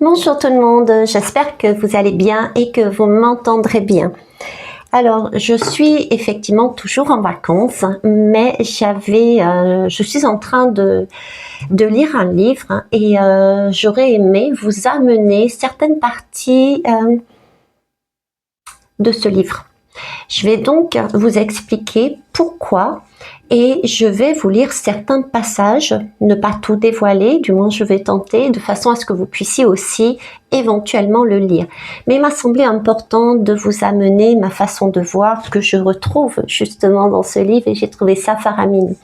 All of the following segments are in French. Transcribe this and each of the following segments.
Bonjour tout le monde, j'espère que vous allez bien et que vous m'entendrez bien. Alors, je suis effectivement toujours en vacances, mais je suis en train de lire un livre et j'aurais aimé vous amener certaines parties de ce livre. Je vais donc vous expliquer pourquoi et je vais vous lire certains passages, ne pas tout dévoiler, du moins je vais tenter, de façon à ce que vous puissiez aussi éventuellement le lire. Mais il m'a semblé important de vous amener ma façon de voir que je retrouve justement dans ce livre et j'ai trouvé ça faramineux.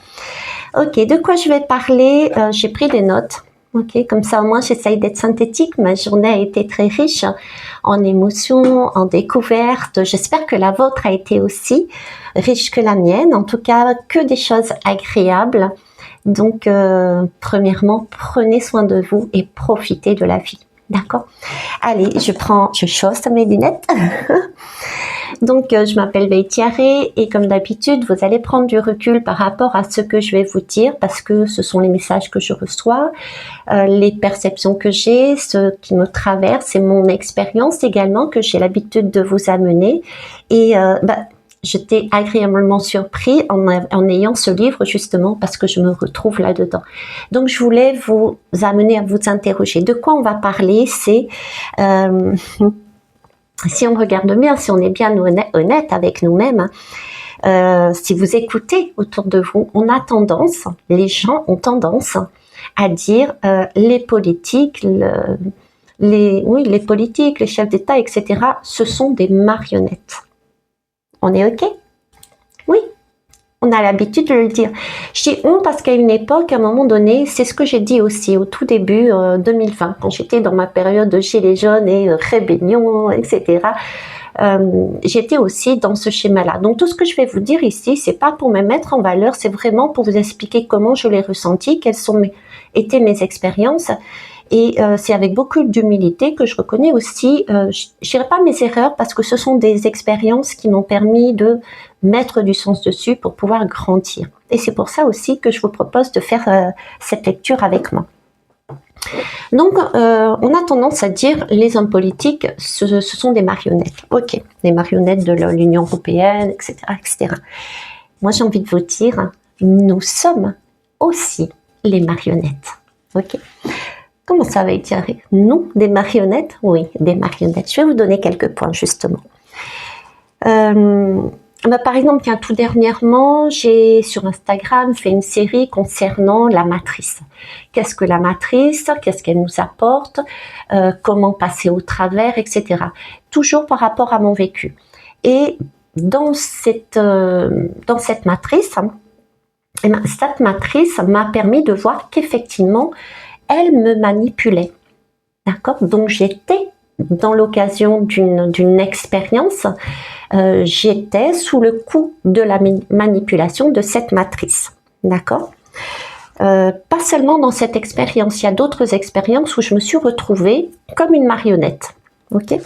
Ok, de quoi je vais parler? J'ai pris des notes. Ok, comme ça au moins j'essaye d'être synthétique. Ma journée a été très riche en émotions, en découvertes. J'espère que la vôtre a été aussi riche que la mienne. En tout cas, que des choses agréables. Donc, premièrement, prenez soin de vous et profitez de la vie. D'accord? Allez, je chausse mes lunettes. Donc, je m'appelle Veitiaré et comme d'habitude, vous allez prendre du recul par rapport à ce que je vais vous dire parce que ce sont les messages que je reçois, les perceptions que j'ai, ce qui me traverse et mon expérience également que j'ai l'habitude de vous amener. Et j'étais agréablement surpris en ayant ce livre justement parce que je me retrouve là-dedans. Donc, je voulais vous amener à vous interroger. De quoi on va parler? C'est... si on regarde bien, si on est bien honnête avec nous-mêmes, si vous écoutez autour de vous, les gens ont tendance à dire les politiques, les politiques, les chefs d'État, etc., ce sont des marionnettes. On est OK? Oui. On a l'habitude de le dire. Je dis on parce qu'à une époque, à un moment donné, c'est ce que j'ai dit aussi au tout début 2020, quand j'étais dans ma période de gilets jaunes et rébellion, etc. J'étais aussi dans ce schéma-là. Donc tout ce que je vais vous dire ici, c'est pas pour me mettre en valeur, c'est vraiment pour vous expliquer comment je l'ai ressenti, quelles étaient mes expériences. Et c'est avec beaucoup d'humilité que je reconnais aussi, je dirais pas mes erreurs parce que ce sont des expériences qui m'ont permis de mettre du sens dessus pour pouvoir grandir. Et c'est pour ça aussi que je vous propose de faire cette lecture avec moi. Donc, on a tendance à dire les hommes politiques, ce sont des marionnettes. Ok, des marionnettes de l'Union européenne, etc., etc. Moi, j'ai envie de vous dire, nous sommes aussi les marionnettes. Ok. Comment ça va être? Nous, des marionnettes? Oui, des marionnettes. Je vais vous donner quelques points, justement. Par exemple, tout dernièrement, j'ai sur Instagram fait une série concernant la matrice. Qu'est-ce que la matrice? Qu'est-ce qu'elle nous apporte? Comment passer au travers, etc. Toujours par rapport à mon vécu. Et dans cette matrice, cette matrice m'a permis de voir qu'effectivement, elle me manipulait, d'accord? Donc j'étais dans l'occasion d'une expérience, j'étais sous le coup de la manipulation de cette matrice, d'accord? Pas seulement dans cette expérience, il y a d'autres expériences où je me suis retrouvée comme une marionnette, ok?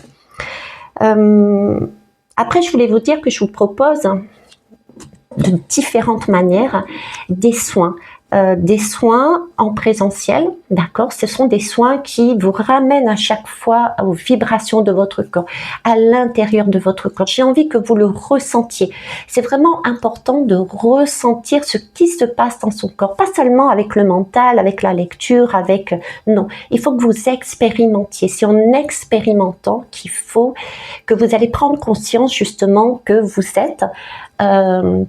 Après, je voulais vous dire que je vous propose de différentes manières des soins en présentiel, d'accord? Ce sont des soins qui vous ramènent à chaque fois aux vibrations de votre corps, à l'intérieur de votre corps. J'ai envie que vous le ressentiez. C'est vraiment important de ressentir ce qui se passe dans son corps, pas seulement avec le mental, avec la lecture, non. Il faut que vous expérimentiez. C'est en expérimentant qu'il faut que vous allez prendre conscience justement que vous êtes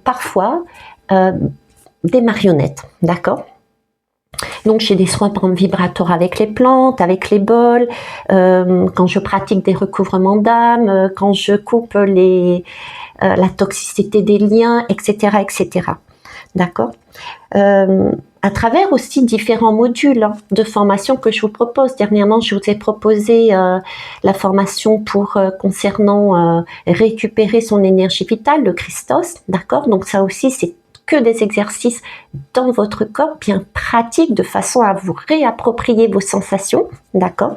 parfois des marionnettes, d'accord? Donc j'ai des soins par exemple vibratoires avec les plantes, avec les bols, quand je pratique des recouvrements d'âme, quand je coupe la toxicité des liens, etc., etc. D'accord? À travers aussi différents modules de formation que je vous propose. Dernièrement, je vous ai proposé la formation concernant récupérer son énergie vitale, le Christos, d'accord? Donc ça aussi, c'est que des exercices dans votre corps bien pratiques de façon à vous réapproprier vos sensations, d'accord?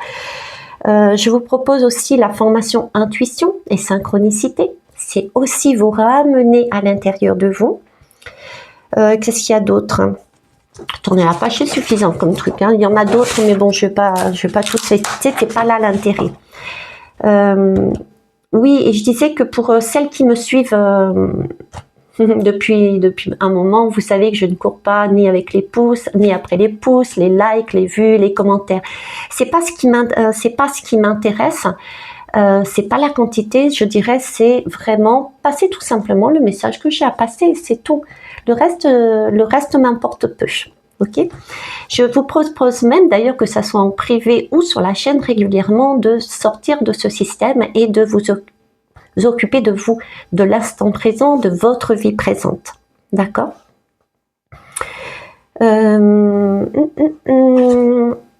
Je vous propose aussi la formation intuition et synchronicité. C'est aussi vous ramener à l'intérieur de vous. Qu'est-ce qu'il y a d'autre? Tourner la page, c'est suffisant comme truc. Hein. Il y en a d'autres, mais bon, je vais pas tous les citer. C'est pas là l'intérêt. Oui, et je disais que pour celles qui me suivent depuis un moment, vous savez que je ne cours pas ni avec les pouces, ni après les pouces, les likes, les vues, les commentaires. C'est pas ce qui m'intéresse. C'est pas la quantité, je dirais, c'est vraiment passer tout simplement le message que j'ai à passer, c'est tout. Le reste m'importe peu. Ok. Je vous propose même d'ailleurs que ça soit en privé ou sur la chaîne régulièrement de sortir de ce système et de vous occuper de vous, de l'instant présent, de votre vie présente. D'accord.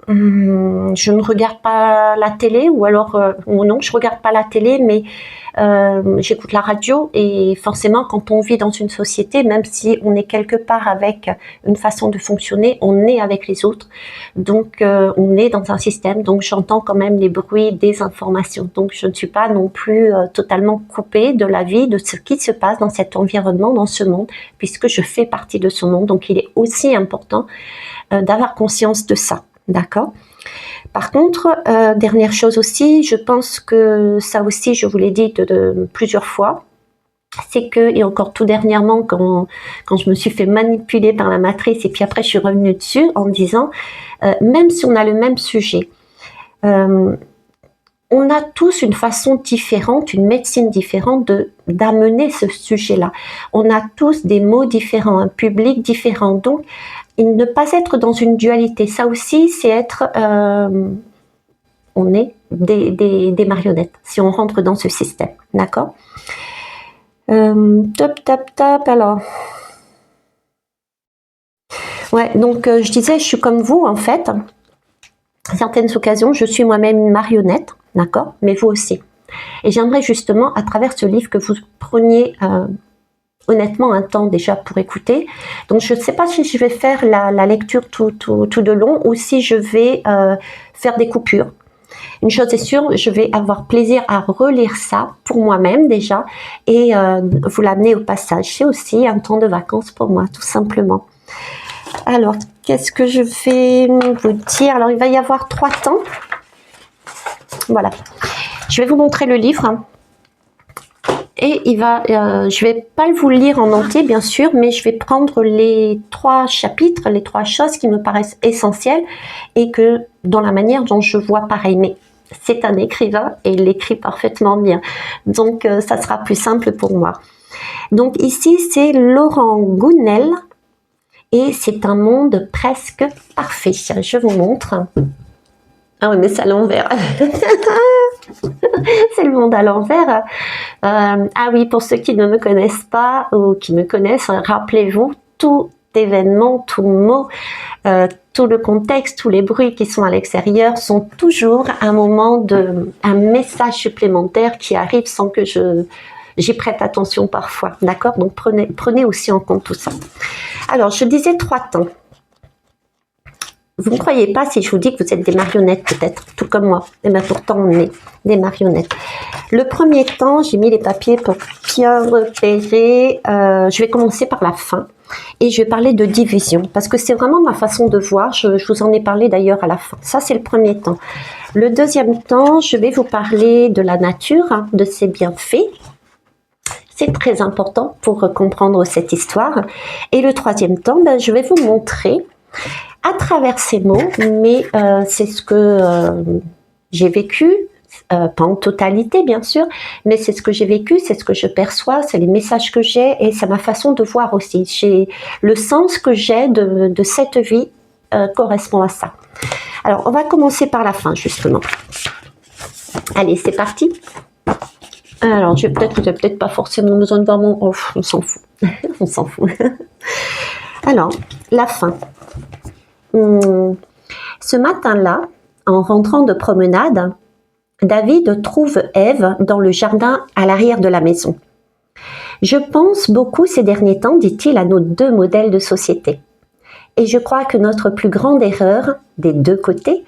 Je ne regarde pas la télé, ou alors non, je regarde pas la télé, mais j'écoute la radio, et forcément quand on vit dans une société, même si on est quelque part avec une façon de fonctionner, on est avec les autres, donc on est dans un système, donc j'entends quand même les bruits des informations, donc je ne suis pas non plus totalement coupée de la vie, de ce qui se passe dans cet environnement, dans ce monde, puisque je fais partie de ce monde, donc il est aussi important d'avoir conscience de ça. D'accord. Par contre, dernière chose aussi, je pense que ça aussi, je vous l'ai dit de plusieurs fois, c'est que, et encore tout dernièrement, quand je me suis fait manipuler par la matrice, et puis après je suis revenue dessus en me disant, même si on a le même sujet, on a tous une façon différente, une médecine différente d'amener ce sujet-là. On a tous des mots différents, un public différent. Donc, ne pas être dans une dualité, ça aussi, c'est être... on est des marionnettes, si on rentre dans ce système, d'accord. Top, alors... Ouais, donc je disais, je suis comme vous, en fait. À certaines occasions, je suis moi-même une marionnette, d'accord, mais vous aussi. Et j'aimerais justement, à travers ce livre, que vous preniez... honnêtement un temps déjà pour écouter. Donc je ne sais pas si je vais faire la lecture tout de long ou si je vais faire des coupures. Une chose est sûre, je vais avoir plaisir à relire ça pour moi-même déjà et vous l'amener au passage. C'est aussi un temps de vacances pour moi, tout simplement. Alors, qu'est-ce que je vais vous dire? Alors, il va y avoir 3 temps. Voilà. Je vais vous montrer le livre. Et je vais pas vous le lire en entier, bien sûr, mais je vais prendre les 3 chapitres, les 3 choses qui me paraissent essentielles et que dans la manière dont je vois pareil. Mais c'est un écrivain et il écrit parfaitement bien. Donc, ça sera plus simple pour moi. Donc ici, c'est Laurent Gounel et c'est un monde presque parfait. Je vous montre. Ah oui, mais c'est à l'envers. C'est le monde à l'envers. Ah oui, pour ceux qui ne me connaissent pas ou qui me connaissent, rappelez-vous, tout événement, tout mot, tout le contexte, tous les bruits qui sont à l'extérieur sont toujours un message supplémentaire qui arrive sans que j'y prête attention parfois. D'accord? Donc prenez aussi en compte tout ça. Alors, je disais 3 temps. Vous ne croyez pas si je vous dis que vous êtes des marionnettes, peut-être, tout comme moi. Et bien pourtant, on est des marionnettes. Le premier temps, j'ai mis les papiers pour bien repérer. Je vais commencer par la fin. Et je vais parler de division, parce que c'est vraiment ma façon de voir. Je vous en ai parlé d'ailleurs à la fin. Ça, c'est le premier temps. Le deuxième temps, je vais vous parler de la nature, hein, de ses bienfaits. C'est très important pour comprendre cette histoire. Et le troisième temps, je vais vous montrer à travers ces mots, mais c'est ce que j'ai vécu, pas en totalité bien sûr, mais c'est ce que j'ai vécu, c'est ce que je perçois, c'est les messages que j'ai et c'est ma façon de voir aussi. Le sens que j'ai de cette vie correspond à ça. Alors, on va commencer par la fin justement. Allez, c'est parti. Alors, vous n'avez peut-être pas forcément besoin de voir mon... Oh, on s'en fout. On s'en fout. Alors, la fin. Ce matin-là, en rentrant de promenade, David trouve Ève dans le jardin à l'arrière de la maison. « Je pense beaucoup ces derniers temps, dit-il, à nos 2 modèles de société. Et je crois que notre plus grande erreur, des 2 côtés,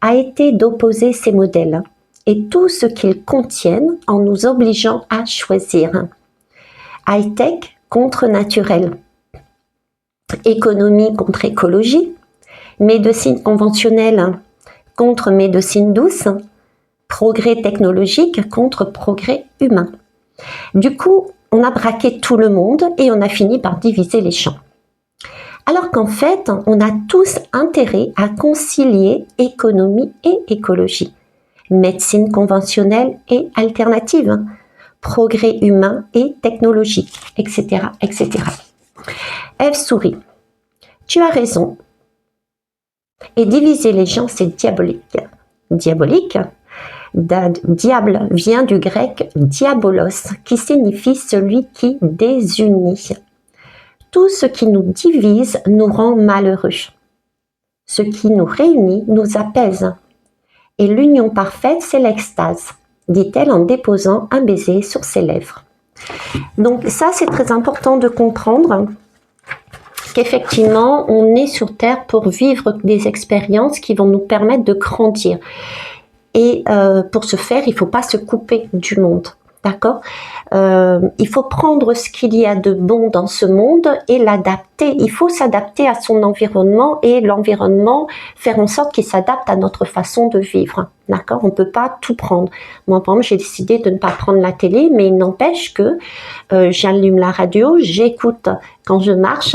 a été d'opposer ces modèles et tout ce qu'ils contiennent en nous obligeant à choisir. High-tech contre naturel. économie contre écologie, médecine conventionnelle contre médecine douce, progrès technologique contre progrès humain. Du coup, on a braqué tout le monde et on a fini par diviser les champs. Alors qu'en fait, on a tous intérêt à concilier économie et écologie, médecine conventionnelle et alternative, progrès humain et technologique, etc., etc. Ève sourit. Tu as raison. Et diviser les gens, c'est diabolique. Diabolique, diable vient du grec diabolos, qui signifie celui qui désunit. Tout ce qui nous divise nous rend malheureux. Ce qui nous réunit nous apaise. Et l'union parfaite, c'est l'extase, dit-elle en déposant un baiser sur ses lèvres. Donc ça, c'est très important de comprendre qu'effectivement, on est sur Terre pour vivre des expériences qui vont nous permettre de grandir. Et pour ce faire, il ne faut pas se couper du monde. D'accord ? Il faut prendre ce qu'il y a de bon dans ce monde et l'adapter. Il faut s'adapter à son environnement et l'environnement, faire en sorte qu'il s'adapte à notre façon de vivre. D'accord ? On ne peut pas tout prendre. Moi, par exemple, j'ai décidé de ne pas prendre la télé, mais il n'empêche que j'allume la radio, j'écoute quand je marche.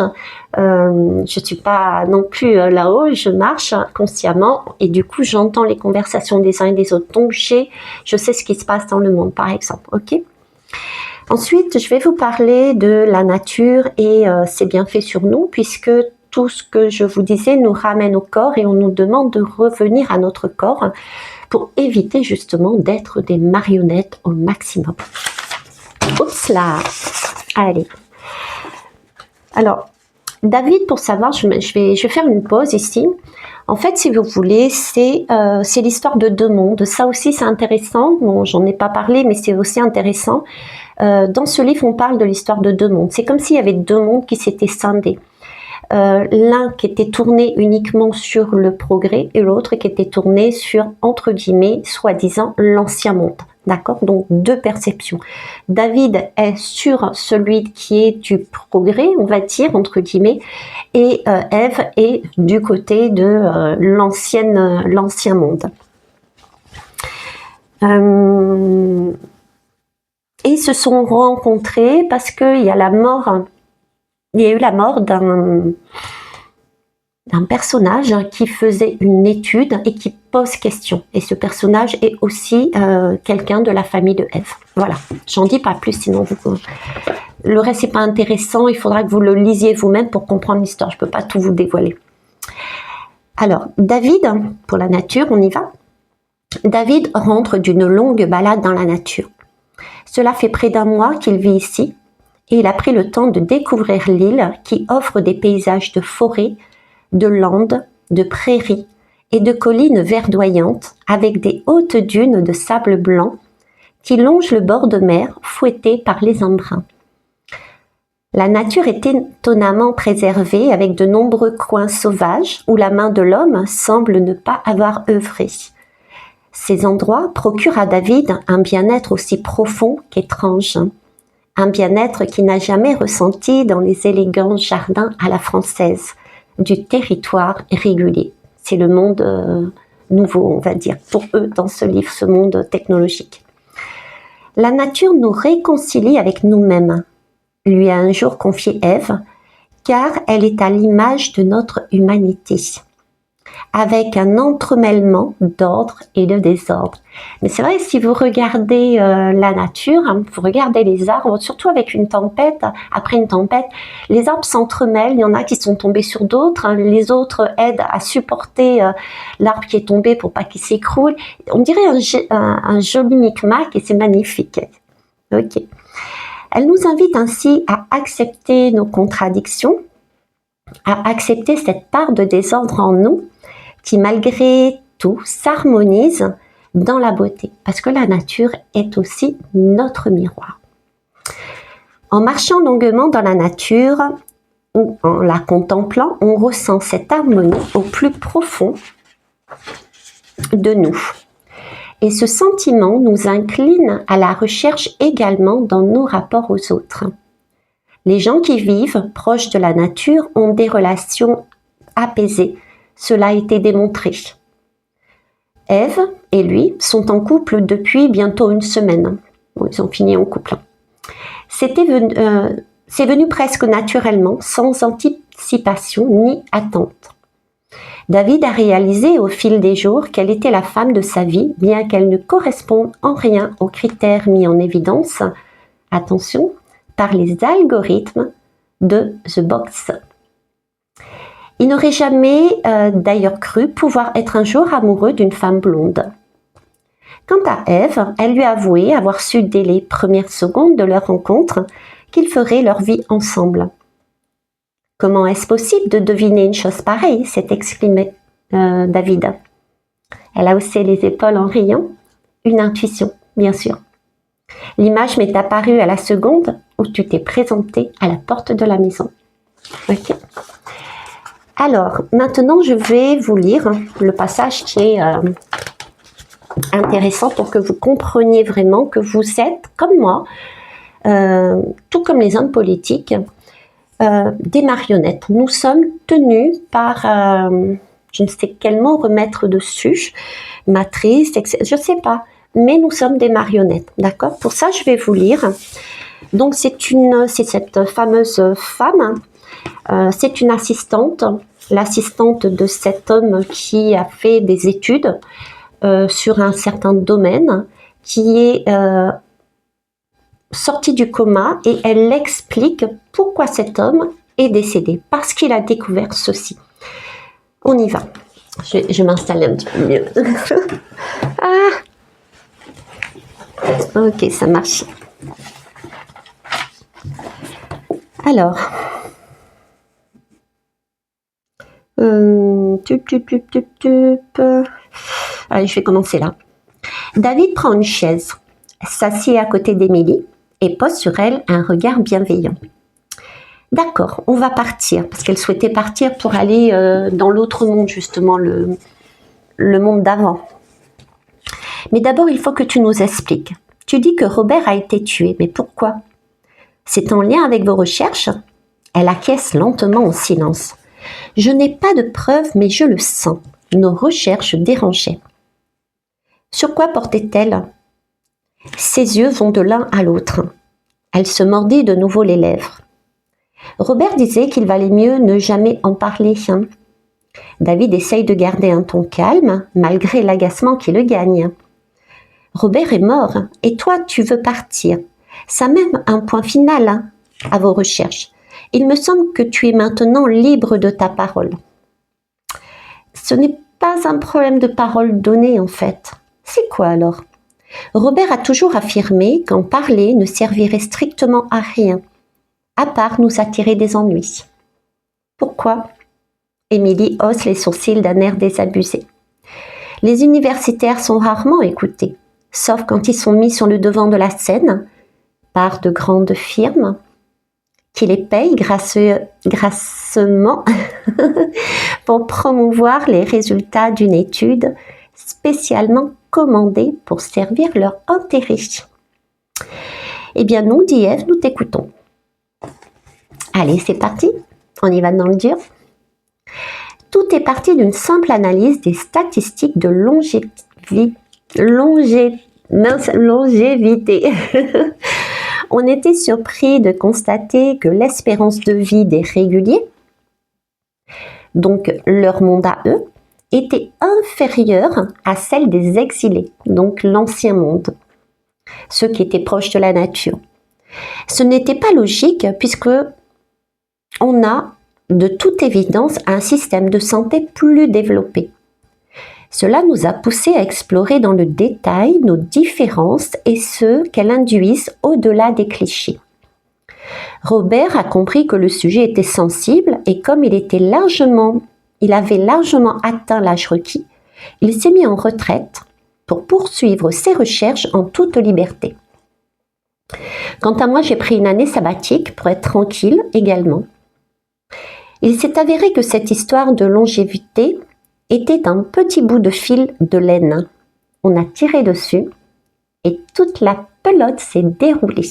Je suis pas non plus là-haut, je marche consciemment et du coup, j'entends les conversations des uns et des autres. Donc, je sais ce qui se passe dans le monde, par exemple. Ok ? Ensuite, je vais vous parler de la nature et ses bienfaits sur nous, puisque tout ce que je vous disais nous ramène au corps et on nous demande de revenir à notre corps pour éviter justement d'être des marionnettes au maximum. Oups là. Allez. Alors, David, pour savoir, je vais faire une pause ici. En fait, si vous voulez, c'est l'histoire de deux mondes. Ça aussi, c'est intéressant. Bon, j'en ai pas parlé, mais c'est aussi intéressant. Dans ce livre, on parle de l'histoire de deux mondes. C'est comme s'il y avait deux mondes qui s'étaient scindés. L'un qui était tourné uniquement sur le progrès et l'autre qui était tourné sur, entre guillemets, soi-disant, l'ancien monde. D'accord ? Donc, deux perceptions. David est sur celui qui est du progrès, on va dire, entre guillemets, et Ève est du côté de l'ancien monde. Et ils se sont rencontrés parce qu'il y a eu la mort d'un personnage qui faisait une étude et qui pose question. Et ce personnage est aussi quelqu'un de la famille de Ève. Voilà, j'en dis pas plus, sinon le reste n'est pas intéressant. Il faudra que vous le lisiez vous-même pour comprendre l'histoire. Je ne peux pas tout vous dévoiler. Alors, David, pour la nature, on y va. David rentre d'une longue balade dans la nature. Cela fait près d'un mois qu'il vit ici et il a pris le temps de découvrir l'île qui offre des paysages de forêts, de landes, de prairies et de collines verdoyantes avec des hautes dunes de sable blanc qui longent le bord de mer fouetté par les embruns. La nature est étonnamment préservée avec de nombreux coins sauvages où la main de l'homme semble ne pas avoir œuvré. Ces endroits procurent à David un bien-être aussi profond qu'étrange, un bien-être qu'il n'a jamais ressenti dans les élégants jardins à la française, du territoire régulier. C'est le monde nouveau, on va dire, pour eux dans ce livre, ce monde technologique. La nature nous réconcilie avec nous-mêmes, lui a un jour confié Ève, car elle est à l'image de notre humanité, avec un entremêlement d'ordre et de désordre. Mais c'est vrai, si vous regardez la nature, vous regardez les arbres, surtout avec une tempête, après une tempête, les arbres s'entremêlent, il y en a qui sont tombés sur d'autres, les autres aident à supporter l'arbre qui est tombé pour pas qu'il s'écroule. On dirait un joli micmac et c'est magnifique. Ok. Elle nous invite ainsi à accepter nos contradictions, à accepter cette part de désordre en nous, qui malgré tout s'harmonise dans la beauté, parce que la nature est aussi notre miroir. En marchant longuement dans la nature ou en la contemplant, on ressent cette harmonie au plus profond de nous. Et ce sentiment nous incline à la recherche également dans nos rapports aux autres. Les gens qui vivent proches de la nature ont des relations apaisées. Cela a été démontré. Ève et lui sont en couple depuis bientôt une semaine. Bon, ils ont fini en couple. C'est venu presque naturellement, sans anticipation ni attente. David a réalisé au fil des jours qu'elle était la femme de sa vie, bien qu'elle ne corresponde en rien aux critères mis en évidence, attention, par les algorithmes de The Box. Il n'aurait jamais d'ailleurs cru pouvoir être un jour amoureux d'une femme blonde. Quant à Ève, elle lui a avoué avoir su dès les premières secondes de leur rencontre qu'ils feraient leur vie ensemble. « Comment est-ce possible de deviner une chose pareille ?» s'est exclamé David. Elle a haussé les épaules en riant. Une intuition, bien sûr. L'image m'est apparue à la seconde où tu t'es présenté à la porte de la maison. Ok. Alors, maintenant, je vais vous lire le passage qui est intéressant pour que vous compreniez vraiment que vous êtes, comme moi, tout comme les hommes politiques, des marionnettes. Nous sommes tenus par, je ne sais quel mot remettre dessus, matrice, etc. Je ne sais pas, mais nous sommes des marionnettes, d'accord? Pour ça, je vais vous lire. Donc, c'est cette fameuse femme, c'est une assistante, l'assistante de cet homme qui a fait des études sur un certain domaine, qui est sorti du coma, et elle explique pourquoi cet homme est décédé, parce qu'il a découvert ceci. On y va. Je m'installe un petit peu mieux. Ok, ça marche. Alors, allez, je vais commencer là. David prend une chaise, s'assied à côté d'Émilie et pose sur elle un regard bienveillant. D'accord, on va partir, parce qu'elle souhaitait partir pour aller dans l'autre monde, justement, le monde d'avant. Mais d'abord, il faut que tu nous expliques. Tu dis que Robert a été tué, mais pourquoi? C'est en lien avec vos recherches? Elle acquiesce lentement en silence. Je n'ai pas de preuves, mais je le sens. Nos recherches dérangeaient. Sur quoi portait-elle? Ses yeux vont de l'un à l'autre. Elle se mordit de nouveau les lèvres. Robert disait qu'il valait mieux ne jamais en parler. David essaye de garder un ton calme, malgré l'agacement qui le gagne. Robert est mort, et toi, tu veux partir. Ça même un point final à vos recherches. Il me semble que tu es maintenant libre de ta parole. Ce n'est pas un problème de parole donnée, en fait. C'est quoi alors? Robert a toujours affirmé qu'en parler ne servirait strictement à rien, à part nous attirer des ennuis. Pourquoi? Émilie hausse les sourcils d'un air désabusé. Les universitaires sont rarement écoutés, sauf quand ils sont mis sur le devant de la scène par de grandes firmes qui les payent grassement pour promouvoir les résultats d'une étude spécialement commandée pour servir leur intérêt. Eh bien, nous, dit Ève, nous t'écoutons. Allez, c'est parti, on y va dans le dur. Tout est parti d'une simple analyse des statistiques de longévité. On était surpris de constater que l'espérance de vie des réguliers, donc leur monde à eux, était inférieure à celle des exilés, donc l'ancien monde, ceux qui étaient proches de la nature. Ce n'était pas logique puisque on a de toute évidence un système de santé plus développé. Cela nous a poussé à explorer dans le détail nos différences et ce qu'elles induisent au-delà des clichés. Robert a compris que le sujet était sensible et comme il avait largement atteint l'âge requis, il s'est mis en retraite pour poursuivre ses recherches en toute liberté. Quant à moi, j'ai pris une année sabbatique pour être tranquille également. Il s'est avéré que cette histoire de longévité était un petit bout de fil de laine. On a tiré dessus et toute la pelote s'est déroulée.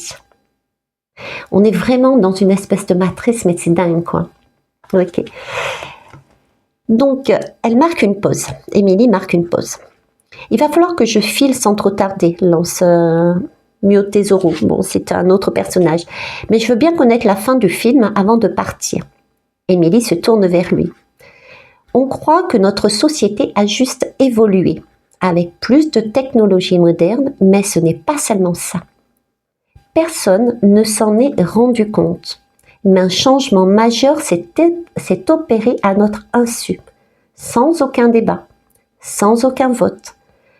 On est vraiment dans une espèce de matrice, mais c'est dingue, quoi. Ok. Donc, elle marque une pause. Émilie marque une pause. Il va falloir que je file sans trop tarder, lance Mio Tesoro. Bon, c'est un autre personnage. Mais je veux bien connaître la fin du film avant de partir. Émilie se tourne vers lui. On croit que notre société a juste évolué, avec plus de technologies modernes, mais ce n'est pas seulement ça. Personne ne s'en est rendu compte, mais un changement majeur s'est opéré à notre insu, sans aucun débat, sans aucun vote,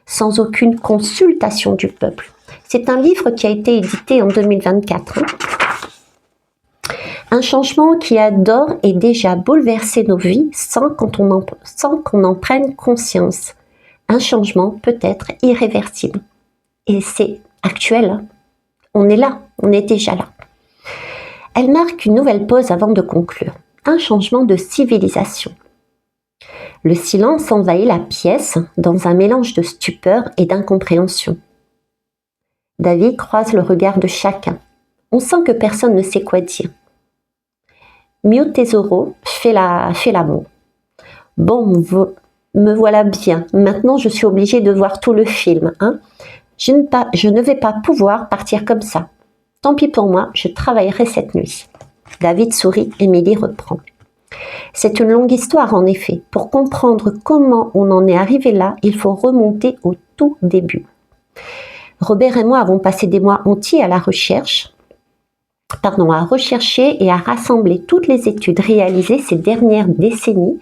sans aucune consultation du peuple. C'est un livre qui a été édité en 2024. Un changement qui a d'ores et déjà bouleversé nos vies sans qu'on en prenne conscience. Un changement peut-être irréversible. Et c'est actuel. On est là, on est déjà là. Elle marque une nouvelle pause avant de conclure. Un changement de civilisation. Le silence envahit la pièce dans un mélange de stupeur et d'incompréhension. David croise le regard de chacun. On sent que personne ne sait quoi dire. Mio Tesoro fait l'amour. Bon, me voilà bien. Maintenant, je suis obligée de voir tout le film. Hein. Je ne vais pas pouvoir partir comme ça. Tant pis pour moi, je travaillerai cette nuit. David sourit, Émilie reprend. C'est une longue histoire en effet. Pour comprendre comment on en est arrivé là, il faut remonter au tout début. Robert et moi avons passé des mois entiers à rechercher et à rassembler toutes les études réalisées ces dernières décennies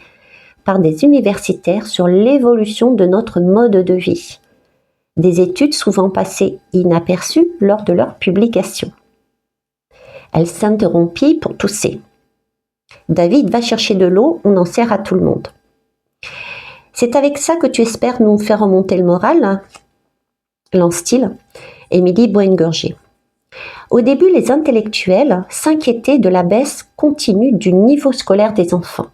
par des universitaires sur l'évolution de notre mode de vie. Des études souvent passées inaperçues lors de leur publication. Elle s'interrompit pour tousser. David va chercher de l'eau, on en sert à tout le monde. C'est avec ça que tu espères nous faire remonter le moral, lance-t-il. Émilie boit une gorgée. Au début, les intellectuels s'inquiétaient de la baisse continue du niveau scolaire des enfants.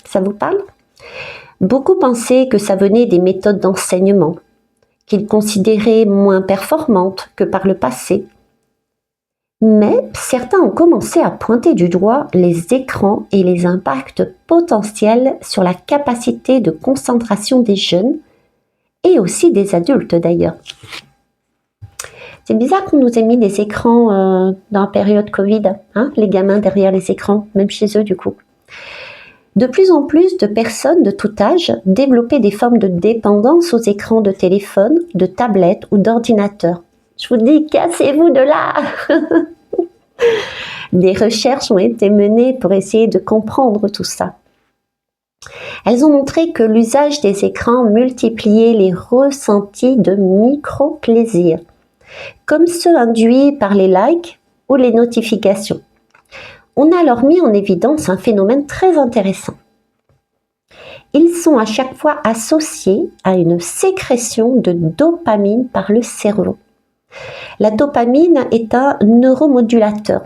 Ça vous parle? Beaucoup pensaient que ça venait des méthodes d'enseignement, qu'ils considéraient moins performantes que par le passé. Mais certains ont commencé à pointer du doigt les écrans et les impacts potentiels sur la capacité de concentration des jeunes et aussi des adultes d'ailleurs. C'est bizarre qu'on nous ait mis des écrans dans la période Covid, hein, les gamins derrière les écrans, même chez eux du coup. De plus en plus de personnes de tout âge développaient des formes de dépendance aux écrans de téléphone, de tablette ou d'ordinateur. Je vous dis, cassez-vous de là. Des recherches ont été menées pour essayer de comprendre tout ça. Elles ont montré que l'usage des écrans multipliait les ressentis de micro-plaisirs, comme ceux induits par les likes ou les notifications. On a alors mis en évidence un phénomène très intéressant. Ils sont à chaque fois associés à une sécrétion de dopamine par le cerveau. La dopamine est un neuromodulateur,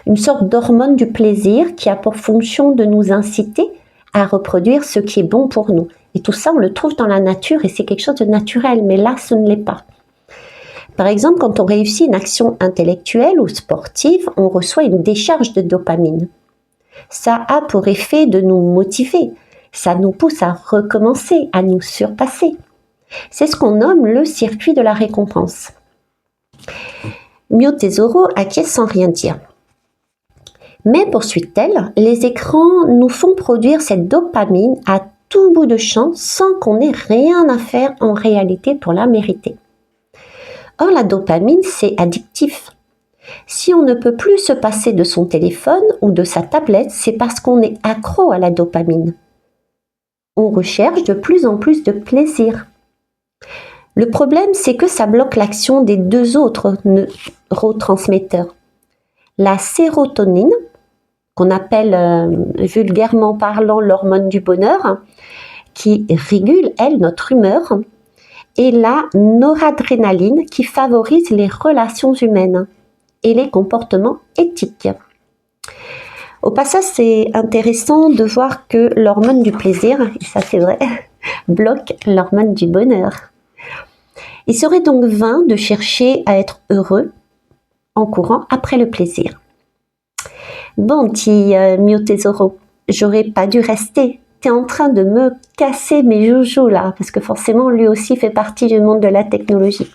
une sorte d'hormone du plaisir qui a pour fonction de nous inciter à reproduire ce qui est bon pour nous. Et tout ça, on le trouve dans la nature et c'est quelque chose de naturel, mais là, ce ne l'est pas. Par exemple, quand on réussit une action intellectuelle ou sportive, on reçoit une décharge de dopamine. Ça a pour effet de nous motiver, ça nous pousse à recommencer, à nous surpasser. C'est ce qu'on nomme le circuit de la récompense. Mio Tesoro acquiesce sans rien dire. Mais, poursuit-elle, les écrans nous font produire cette dopamine à tout bout de champ sans qu'on ait rien à faire en réalité pour la mériter. Or, la dopamine, c'est addictif. Si on ne peut plus se passer de son téléphone ou de sa tablette, c'est parce qu'on est accro à la dopamine. On recherche de plus en plus de plaisir. Le problème, c'est que ça bloque l'action des deux autres neurotransmetteurs. La sérotonine, qu'on appelle vulgairement parlant l'hormone du bonheur, qui régule, elle, notre humeur, et la noradrénaline qui favorise les relations humaines et les comportements éthiques. Au passage, c'est intéressant de voir que l'hormone du plaisir, et ça c'est vrai, bloque l'hormone du bonheur. Il serait donc vain de chercher à être heureux en courant après le plaisir. Bon, dit Mio Tesoro, j'aurais pas dû rester. T'es en train de me casser mes joujoux là, parce que forcément lui aussi fait partie du monde de la technologie.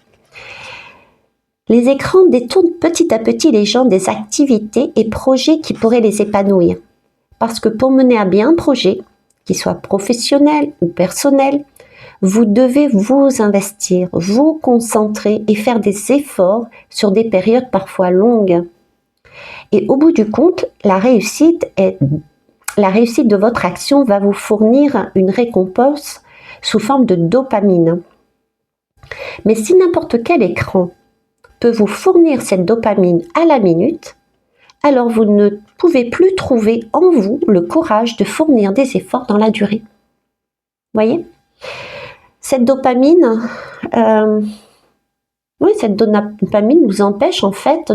Les écrans détournent petit à petit les gens des activités et projets qui pourraient les épanouir. Parce que pour mener à bien un projet, qu'il soit professionnel ou personnel, vous devez vous investir, vous concentrer et faire des efforts sur des périodes parfois longues. Et au bout du compte, la réussite de votre action va vous fournir une récompense sous forme de dopamine. Mais si n'importe quel écran peut vous fournir cette dopamine à la minute, alors vous ne pouvez plus trouver en vous le courage de fournir des efforts dans la durée. Voyez ? Cette dopamine, cette dopamine nous empêche en fait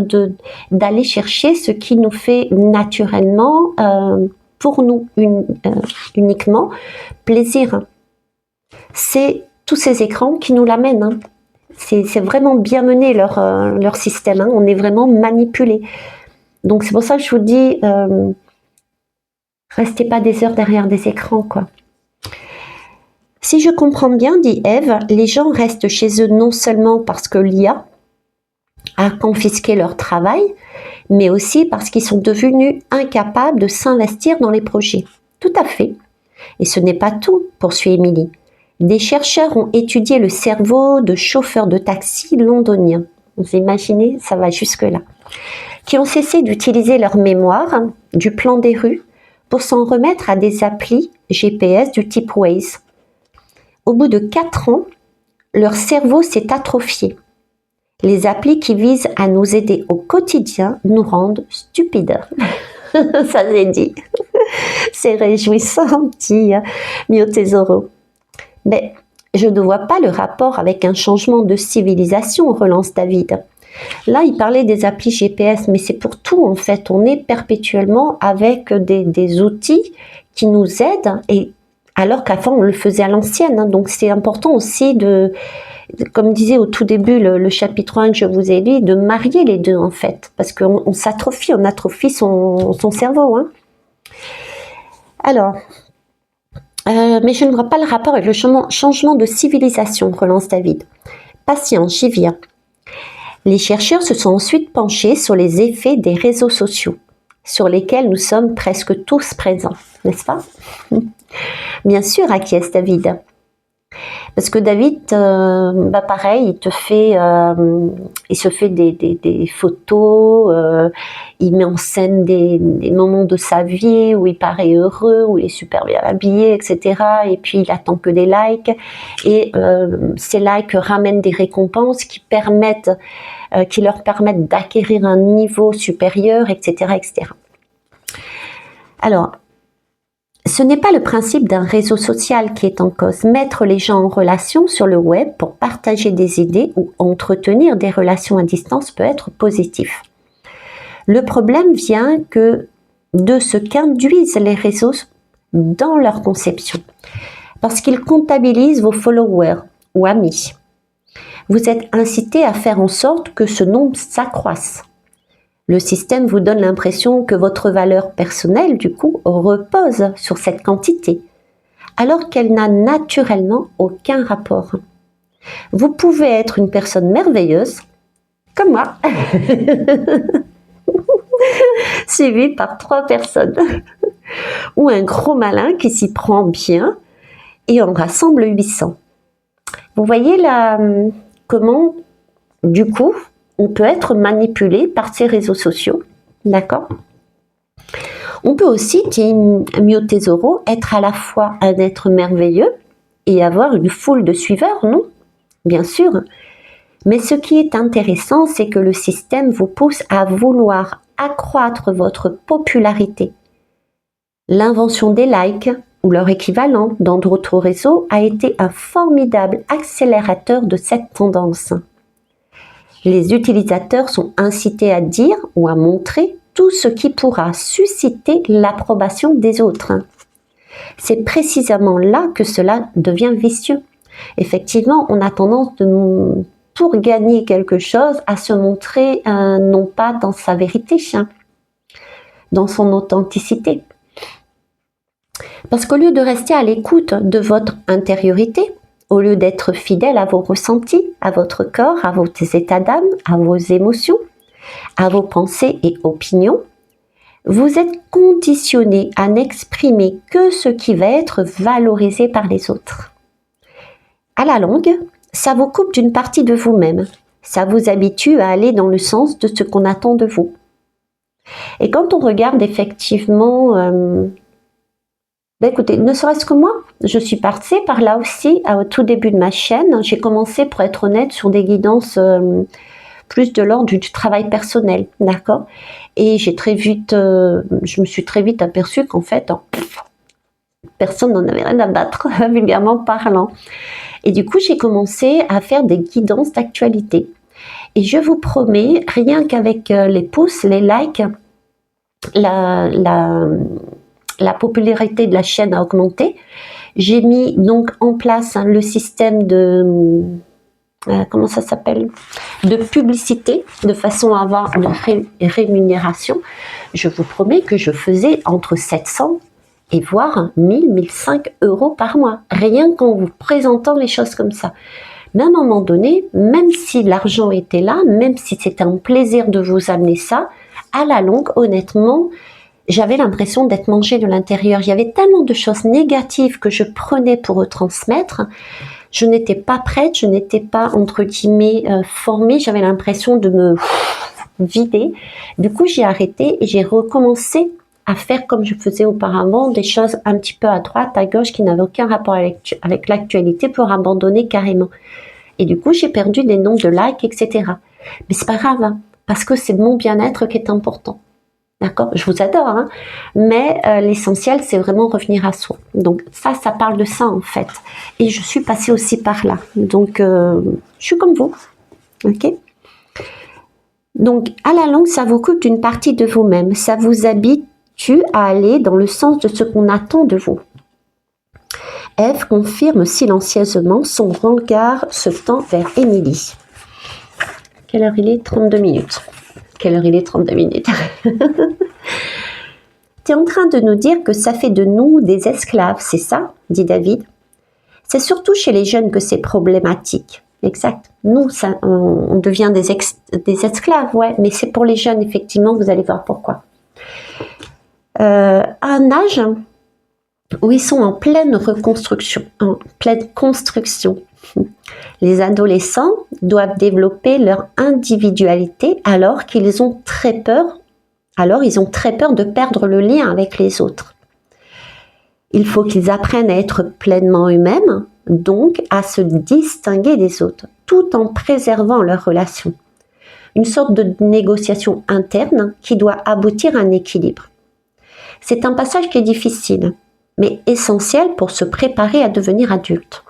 d'aller chercher ce qui nous fait naturellement, pour nous uniquement, plaisir. C'est tous ces écrans qui nous l'amènent. Hein. C'est vraiment bien mené leur système. Hein. On est vraiment manipulé. Donc c'est pour ça que je vous dis, restez pas des heures derrière des écrans, quoi. Si je comprends bien, dit Eve, les gens restent chez eux non seulement parce que l'IA a confisqué leur travail, mais aussi parce qu'ils sont devenus incapables de s'investir dans les projets. Tout à fait. Et ce n'est pas tout, poursuit Émilie. Des chercheurs ont étudié le cerveau de chauffeurs de taxi londoniens. Vous imaginez, ça va jusque-là. Qui ont cessé d'utiliser leur mémoire du plan des rues pour s'en remettre à des applis GPS du type Waze. Au bout de 4 ans, leur cerveau s'est atrophié. Les applis qui visent à nous aider au quotidien nous rendent stupides. Ça c'est dit. C'est réjouissant, dit Mio Tesoro. Mais je ne vois pas le rapport avec un changement de civilisation, relance David. Là, il parlait des applis GPS, mais c'est pour tout en fait. On est perpétuellement avec des outils qui nous aident, et alors qu'avant on le faisait à l'ancienne. Hein. Donc c'est important aussi comme disait au tout début le chapitre 1 que je vous ai lu, de marier les deux en fait, parce qu'on s'atrophie, on atrophie son cerveau. Hein. Alors, mais je ne vois pas le rapport avec le changement de civilisation, relance David. Patience, j'y viens. Les chercheurs se sont ensuite penchés sur les effets des réseaux sociaux, sur lesquels nous sommes presque tous présents, n'est-ce pas? Bien sûr, acquiesce David. Parce que David, pareil, il se fait des photos, il met en scène des moments de sa vie où il paraît heureux, où il est super bien habillé, etc. Et puis il attend que des likes. Et ces likes ramènent des récompenses qui leur permettent d'acquérir un niveau supérieur, etc., etc. Alors, ce n'est pas le principe d'un réseau social qui est en cause. Mettre les gens en relation sur le web pour partager des idées ou entretenir des relations à distance peut être positif. Le problème vient de ce qu'induisent les réseaux dans leur conception, parce qu'ils comptabilisent vos followers ou amis. Vous êtes incité à faire en sorte que ce nombre s'accroisse. Le système vous donne l'impression que votre valeur personnelle, du coup, repose sur cette quantité, alors qu'elle n'a naturellement aucun rapport. Vous pouvez être une personne merveilleuse, comme moi, suivie par 3 personnes, ou un gros malin qui s'y prend bien et en rassemble 800. Vous voyez là comment, du coup, on peut être manipulé par ces réseaux sociaux, d'accord? On peut aussi, dit Mio Tesoro, être à la fois un être merveilleux et avoir une foule de suiveurs, non? Bien sûr. Mais ce qui est intéressant, c'est que le système vous pousse à vouloir accroître votre popularité. L'invention des likes, ou leur équivalent dans d'autres réseaux, a été un formidable accélérateur de cette tendance. Les utilisateurs sont incités à dire ou à montrer tout ce qui pourra susciter l'approbation des autres. C'est précisément là que cela devient vicieux. Effectivement, on a tendance de pour gagner quelque chose, à se montrer non pas dans sa vérité, dans son authenticité. Parce qu'au lieu de rester à l'écoute de votre intériorité, au lieu d'être fidèle à vos ressentis, à votre corps, à vos états d'âme, à vos émotions, à vos pensées et opinions, vous êtes conditionné à n'exprimer que ce qui va être valorisé par les autres. À la longue, ça vous coupe d'une partie de vous-même. Ça vous habitue à aller dans le sens de ce qu'on attend de vous. Et quand on regarde effectivement, écoutez, ne serait-ce que moi, je suis passée par là aussi au tout début de ma chaîne. J'ai commencé, pour être honnête, sur des guidances plus de l'ordre du travail personnel, d'accord. Et j'ai très vite, je me suis très vite aperçue qu'en fait, personne n'en avait rien à battre, vulgairement parlant. Et du coup, j'ai commencé à faire des guidances d'actualité. Et je vous promets, rien qu'avec les pouces, les likes, la popularité de la chaîne a augmenté. J'ai mis donc en place le système de comment ça s'appelle, de publicité, de façon à avoir une rémunération. Je vous promets que je faisais entre 700 et voire 1005 euros par mois, rien qu'en vous présentant les choses comme ça. Mais à un moment donné, même si l'argent était là, même si c'était un plaisir de vous amener ça, à la longue, honnêtement, j'avais l'impression d'être mangée de l'intérieur. Il y avait tellement de choses négatives que je prenais pour retransmettre. Je n'étais pas prête, je n'étais pas, entre guillemets, formée. J'avais l'impression de me vider. Du coup, j'ai arrêté et j'ai recommencé à faire comme je faisais auparavant, des choses un petit peu à droite, à gauche, qui n'avaient aucun rapport avec l'actualité, pour abandonner carrément. Et du coup, j'ai perdu des nombres de likes, etc. Mais c'est pas grave, hein, parce que c'est mon bien-être qui est important. D'accord, je vous adore, hein, mais l'essentiel, c'est vraiment revenir à soi. Donc ça parle de ça en fait. Et je suis passée aussi par là. Donc je suis comme vous, ok. Donc à la longue, ça vous coupe d'une partie de vous-même. Ça vous habitue à aller dans le sens de ce qu'on attend de vous. Ève confirme silencieusement, son regard se tend vers Émilie. Quelle heure il est? 32 minutes. Quelle heure il est? 32 minutes. Tu es en train de nous dire que ça fait de nous des esclaves, c'est ça? Dit David. C'est surtout chez les jeunes que c'est problématique. Exact. Nous, ça, on devient des esclaves, ouais, mais c'est pour les jeunes, effectivement, vous allez voir pourquoi. À un âge où ils sont en pleine reconstruction, en pleine construction. Les adolescents doivent développer leur individualité alors qu'ils ont très peur. Alors ils ont très peur de perdre le lien avec les autres. Il faut qu'ils apprennent à être pleinement eux-mêmes, donc à se distinguer des autres, tout en préservant leurs relations. Une sorte de négociation interne qui doit aboutir à un équilibre. C'est un passage qui est difficile, mais essentiel pour se préparer à devenir adulte.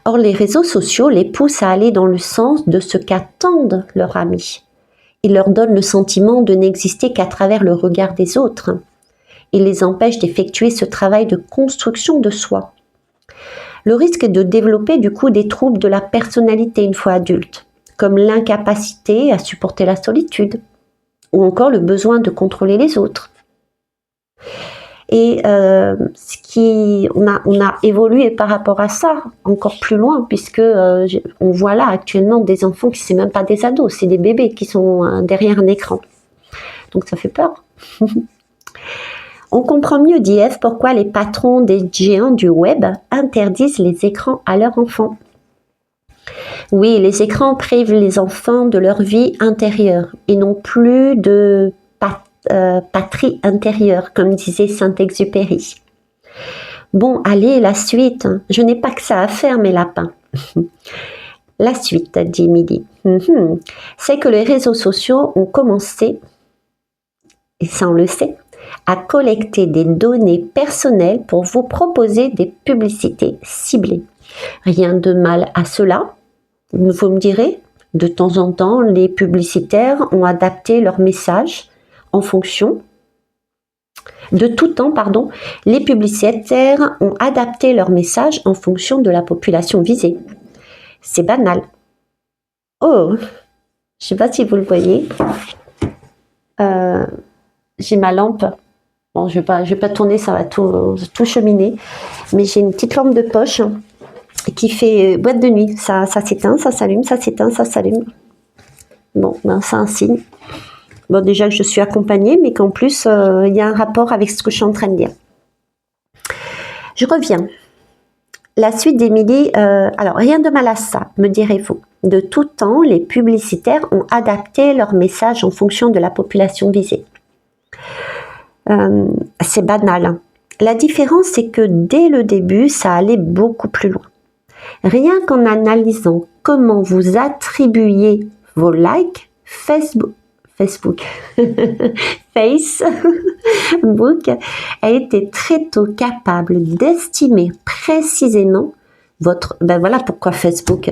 Or, les réseaux sociaux les poussent à aller dans le sens de ce qu'attendent leurs amis. Ils leur donnent le sentiment de n'exister qu'à travers le regard des autres. Ils les empêchent d'effectuer ce travail de construction de soi. Le risque est de développer du coup des troubles de la personnalité une fois adulte, comme l'incapacité à supporter la solitude, ou encore le besoin de contrôler les autres. Et on a évolué par rapport à ça encore plus loin, puisque on voit là actuellement des enfants qui ne sont même pas des ados, c'est des bébés qui sont derrière un écran. Donc ça fait peur. On comprend mieux, dit Ève, pourquoi les patrons des géants du web interdisent les écrans à leurs enfants. Oui, les écrans privent les enfants de leur vie intérieure et non plus de patrie intérieure, comme disait Saint-Exupéry. Bon, allez, la suite. Je n'ai pas que ça à faire, mes lapins. La suite, dit Émilie. C'est que les réseaux sociaux ont commencé, et ça on le sait, à collecter des données personnelles pour vous proposer des publicités ciblées. Rien de mal à cela, vous me direz. De temps en temps, les publicitaires ont adapté leur message en fonction. De tout temps, les publicitaires ont adapté leur message en fonction de la population visée. C'est banal. Oh, je sais pas si vous le voyez. J'ai ma lampe. Bon, je vais pas tourner, ça va tout cheminer. Mais j'ai une petite lampe de poche qui fait boîte de nuit. Ça s'éteint, ça s'allume, ça s'éteint, ça s'allume. Bon, ben, c'est un signe. Bon, déjà que je suis accompagnée, mais qu'en plus, il y a un rapport avec ce que je suis en train de dire. Je reviens. La suite d'Émilie, alors rien de mal à ça, me direz-vous. De tout temps, les publicitaires ont adapté leur message en fonction de la population visée. C'est banal, hein. La différence, c'est que dès le début, ça allait beaucoup plus loin. Rien qu'en analysant comment vous attribuez vos likes, Facebook a été très tôt capable d'estimer précisément voilà pourquoi Facebook,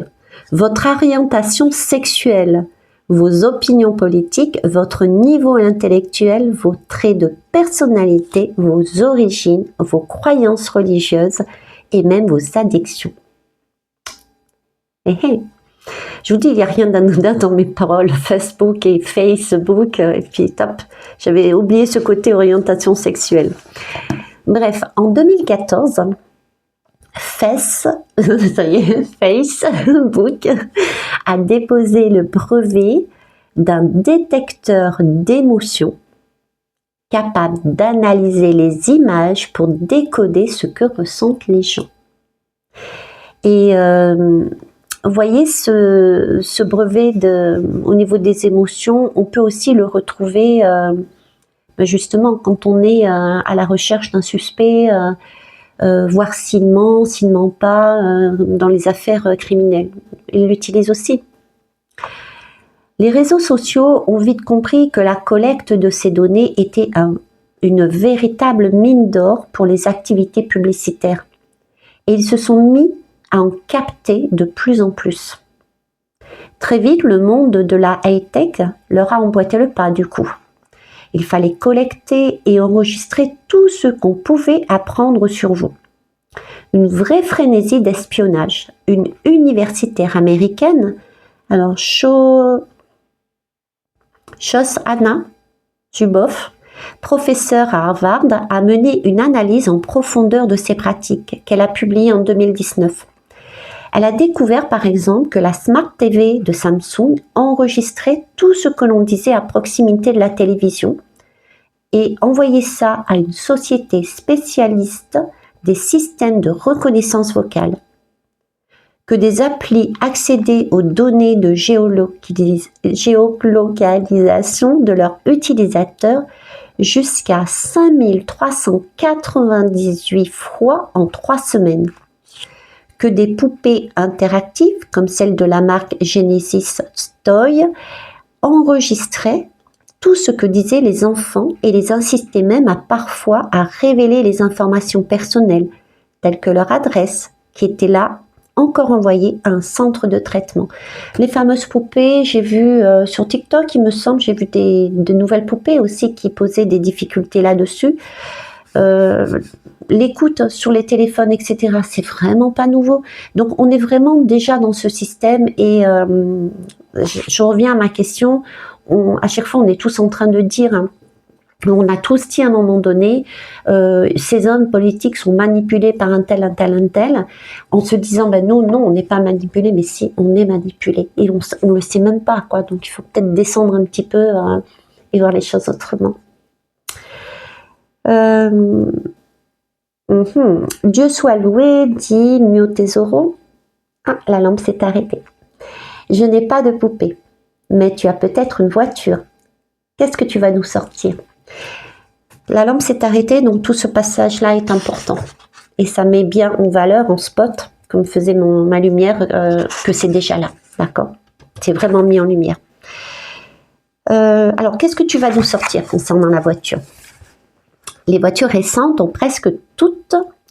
votre orientation sexuelle, vos opinions politiques, votre niveau intellectuel, vos traits de personnalité, vos origines, vos croyances religieuses et même vos addictions. Je vous dis, il n'y a rien d'anodin dans mes paroles, Facebook et Facebook, et puis top, j'avais oublié ce côté orientation sexuelle. Bref, en 2014, Facebook a déposé le brevet d'un détecteur d'émotions capable d'analyser les images pour décoder ce que ressentent les gens. Et vous voyez, ce brevet au niveau des émotions, on peut aussi le retrouver justement quand on est à la recherche d'un suspect, voir s'il ment pas dans les affaires criminelles. Il l'utilise aussi. Les réseaux sociaux ont vite compris que la collecte de ces données était une véritable mine d'or pour les activités publicitaires. Et ils se sont mis à en capter de plus en plus. Très vite, le monde de la high-tech leur a emboîté le pas du coup. Il fallait collecter et enregistrer tout ce qu'on pouvait apprendre sur vous. Une vraie frénésie d'espionnage. Une universitaire américaine, alors Shoshana Zuboff, professeure à Harvard, a mené une analyse en profondeur de ces pratiques qu'elle a publiée en 2019. Elle a découvert par exemple que la Smart TV de Samsung enregistrait tout ce que l'on disait à proximité de la télévision et envoyait ça à une société spécialiste des systèmes de reconnaissance vocale. Que des applis accédaient aux données de géolocalisation de leurs utilisateurs jusqu'à 5398 fois en 3 semaines. Que des poupées interactives, comme celle de la marque Genesis Toy, enregistraient tout ce que disaient les enfants et les insistaient même parfois à révéler les informations personnelles, telles que leur adresse, qui était là encore envoyée à un centre de traitement. Les fameuses poupées, j'ai vu sur TikTok, il me semble, j'ai vu de nouvelles poupées aussi qui posaient des difficultés là-dessus. L'écoute sur les téléphones, etc., c'est vraiment pas nouveau. Donc, on est vraiment déjà dans ce système et je reviens à ma question. À chaque fois, on est tous en train de dire, on a tous dit à un moment donné, ces hommes politiques sont manipulés par un tel, en se disant, non, on n'est pas manipulés, mais si, on est manipulés. Et on le sait même pas, quoi. Donc, il faut peut-être descendre un petit peu et voir les choses autrement. Dieu soit loué, dit Mio Tesoro. Ah, la lampe s'est arrêtée. Je n'ai pas de poupée, mais tu as peut-être une voiture. Qu'est-ce que tu vas nous sortir? La lampe s'est arrêtée, donc tout ce passage-là est important. Et ça met bien en valeur, en spot, comme faisait ma lumière, que c'est déjà là. D'accord? C'est vraiment mis en lumière. Alors, qu'est-ce que tu vas nous sortir concernant la voiture? Les voitures récentes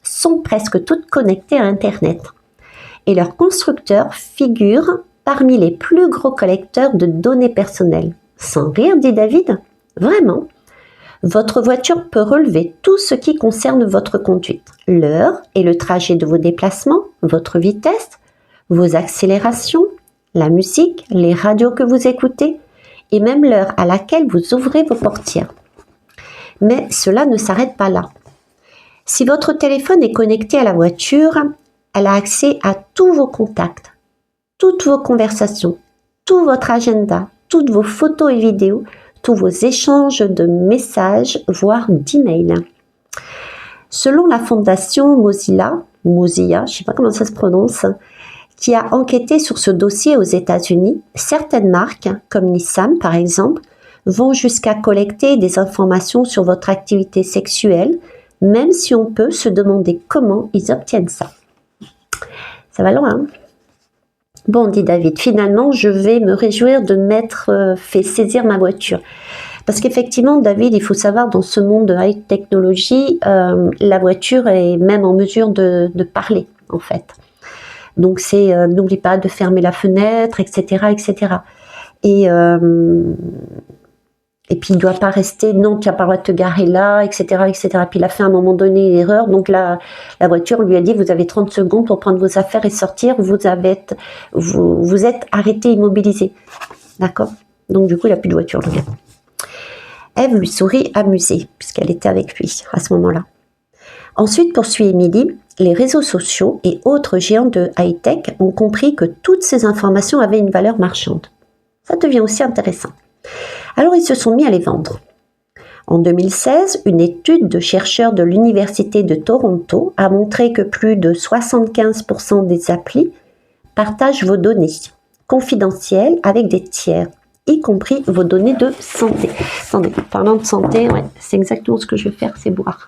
sont presque toutes connectées à Internet. Et leurs constructeurs figurent parmi les plus gros collecteurs de données personnelles. Sans rire, dit David. Vraiment. Votre voiture peut relever tout ce qui concerne votre conduite. L'heure et le trajet de vos déplacements, votre vitesse, vos accélérations, la musique, les radios que vous écoutez et même l'heure à laquelle vous ouvrez vos portières. Mais cela ne s'arrête pas là. Si votre téléphone est connecté à la voiture, elle a accès à tous vos contacts, toutes vos conversations, tout votre agenda, toutes vos photos et vidéos, tous vos échanges de messages, voire d'emails. Selon la fondation Mozilla, je ne sais pas comment ça se prononce, qui a enquêté sur ce dossier aux États-Unis, certaines marques, comme Nissan par exemple, vont jusqu'à collecter des informations sur votre activité sexuelle, même si on peut se demander comment ils obtiennent ça. Ça va loin, hein? Bon, dit David, finalement, je vais me réjouir de m'être fait saisir ma voiture. Parce qu'effectivement, David, il faut savoir, dans ce monde de high technologie, la voiture est même en mesure de parler, en fait. Donc, c'est n'oublie pas de fermer la fenêtre, etc., etc. Et puis, il ne doit pas rester, non, tu n'as pas le droit de te garer là, etc., etc. Puis, il a fait à un moment donné une erreur. Donc, la voiture lui a dit, vous avez 30 secondes pour prendre vos affaires et sortir. Vous êtes arrêté, immobilisé. D'accord? Donc, du coup, il n'a plus de voiture, le gars. Ève lui sourit amusée, puisqu'elle était avec lui à ce moment-là. Ensuite, poursuit Émilie, les réseaux sociaux et autres géants de high-tech ont compris que toutes ces informations avaient une valeur marchande. Ça devient aussi intéressant. Alors, ils se sont mis à les vendre. En 2016, une étude de chercheurs de l'Université de Toronto a montré que plus de 75% des applis partagent vos données confidentielles avec des tiers, y compris vos données de santé. Attendez, parlant de santé, ouais, c'est exactement ce que je vais faire, c'est boire.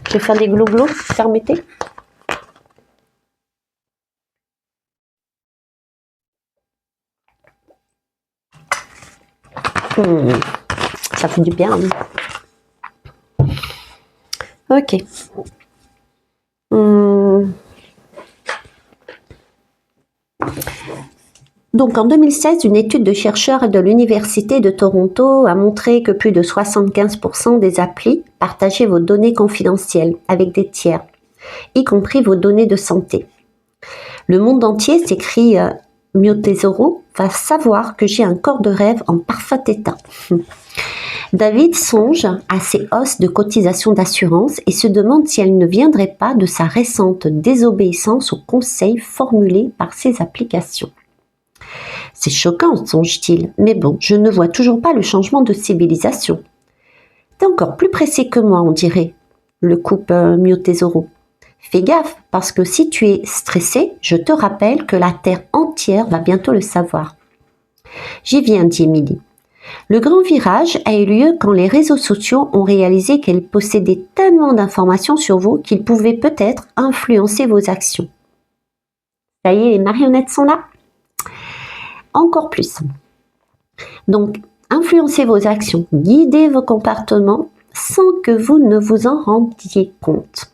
Je vais faire des glouglous, permettez. Ça fait du bien. Hein. Ok. Donc en 2016, une étude de chercheurs de l'Université de Toronto a montré que plus de 75% des applis partageaient vos données confidentielles avec des tiers, y compris vos données de santé. Le monde entier, s'écrit Mio Tesoro, va savoir que j'ai un corps de rêve en parfait état. David songe à ses hausses de cotisation d'assurance et se demande si elles ne viendraient pas de sa récente désobéissance aux conseils formulés par ses applications. C'est choquant, songe-t-il, mais bon, je ne vois toujours pas le changement de civilisation. T'es encore plus pressé que moi, on dirait, le coupe Mio Tesoro. Fais gaffe, parce que si tu es stressé, je te rappelle que la Terre entière va bientôt le savoir. J'y viens, dit Émilie. Le grand virage a eu lieu quand les réseaux sociaux ont réalisé qu'ils possédaient tellement d'informations sur vous qu'ils pouvaient peut-être influencer vos actions. Ça y est, les marionnettes sont là. Encore plus. Donc, influencer vos actions, guider vos comportements sans que vous ne vous en rendiez compte.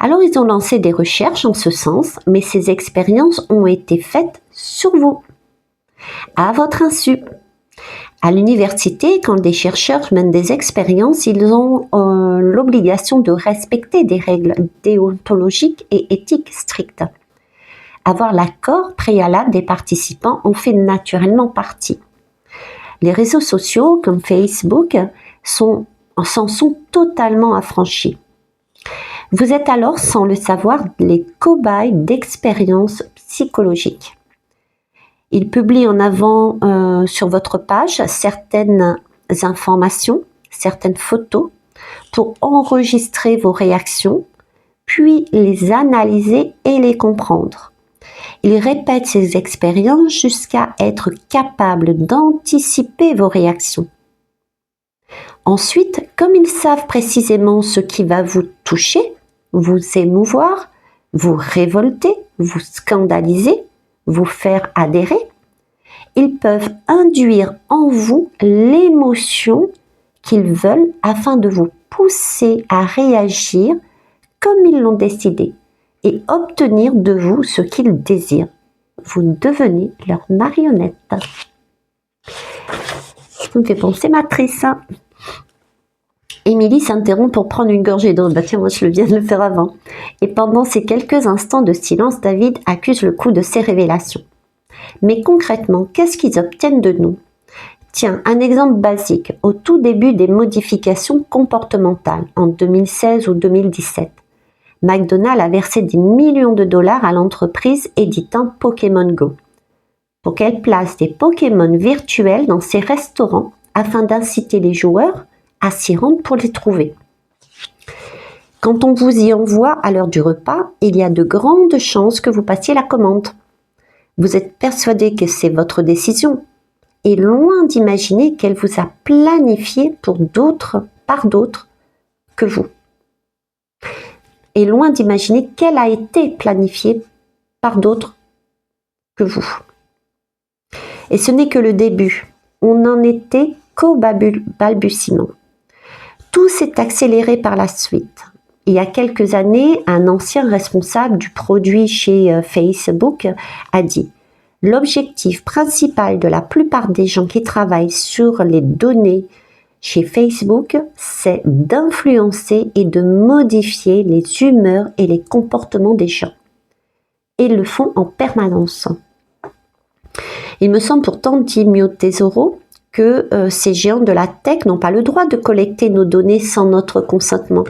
Alors, ils ont lancé des recherches en ce sens, mais ces expériences ont été faites sur vous, à votre insu. À l'université, quand des chercheurs mènent des expériences, ils ont l'obligation de respecter des règles déontologiques et éthiques strictes. Avoir l'accord préalable des participants en fait naturellement partie. Les réseaux sociaux, comme Facebook, s'en sont totalement affranchis. Vous êtes alors, sans le savoir, les cobayes d'expériences psychologiques. Ils publient en avant sur votre page certaines informations, certaines photos, pour enregistrer vos réactions, puis les analyser et les comprendre. Ils répètent ces expériences jusqu'à être capables d'anticiper vos réactions. Ensuite, comme ils savent précisément ce qui va vous toucher, vous émouvoir, vous révolter, vous scandaliser, vous faire adhérer, ils peuvent induire en vous l'émotion qu'ils veulent afin de vous pousser à réagir comme ils l'ont décidé et obtenir de vous ce qu'ils désirent. Vous devenez leur marionnette. Ça me fait penser Matrice. Émilie s'interrompt pour prendre une gorgée d'eau. Bah tiens, moi je viens de le faire avant. Et pendant ces quelques instants de silence, David accuse le coup de ses révélations. Mais concrètement, qu'est-ce qu'ils obtiennent de nous? Tiens, un exemple basique. Au tout début des modifications comportementales, en 2016 ou 2017, McDonald's a versé des millions de dollars à l'entreprise éditant Pokémon Go pour qu'elle place des Pokémon virtuels dans ses restaurants afin d'inciter les joueurs à s'y rendre pour les trouver. Quand on vous y envoie à l'heure du repas, il y a de grandes chances que vous passiez la commande. Vous êtes persuadé que c'est votre décision et loin d'imaginer qu'elle vous a planifié par d'autres que vous. Et loin d'imaginer qu'elle a été planifiée par d'autres que vous. Et ce n'est que le début. On n'en était qu'au balbutiement. Tout s'est accéléré par la suite. Il y a quelques années, un ancien responsable du produit chez Facebook a dit « L'objectif principal de la plupart des gens qui travaillent sur les données chez Facebook, c'est d'influencer et de modifier les humeurs et les comportements des gens. Et ils le font en permanence. » Il me semble pourtant, dit Mio Tesoro, que ces géants de la tech n'ont pas le droit de collecter nos données sans notre consentement.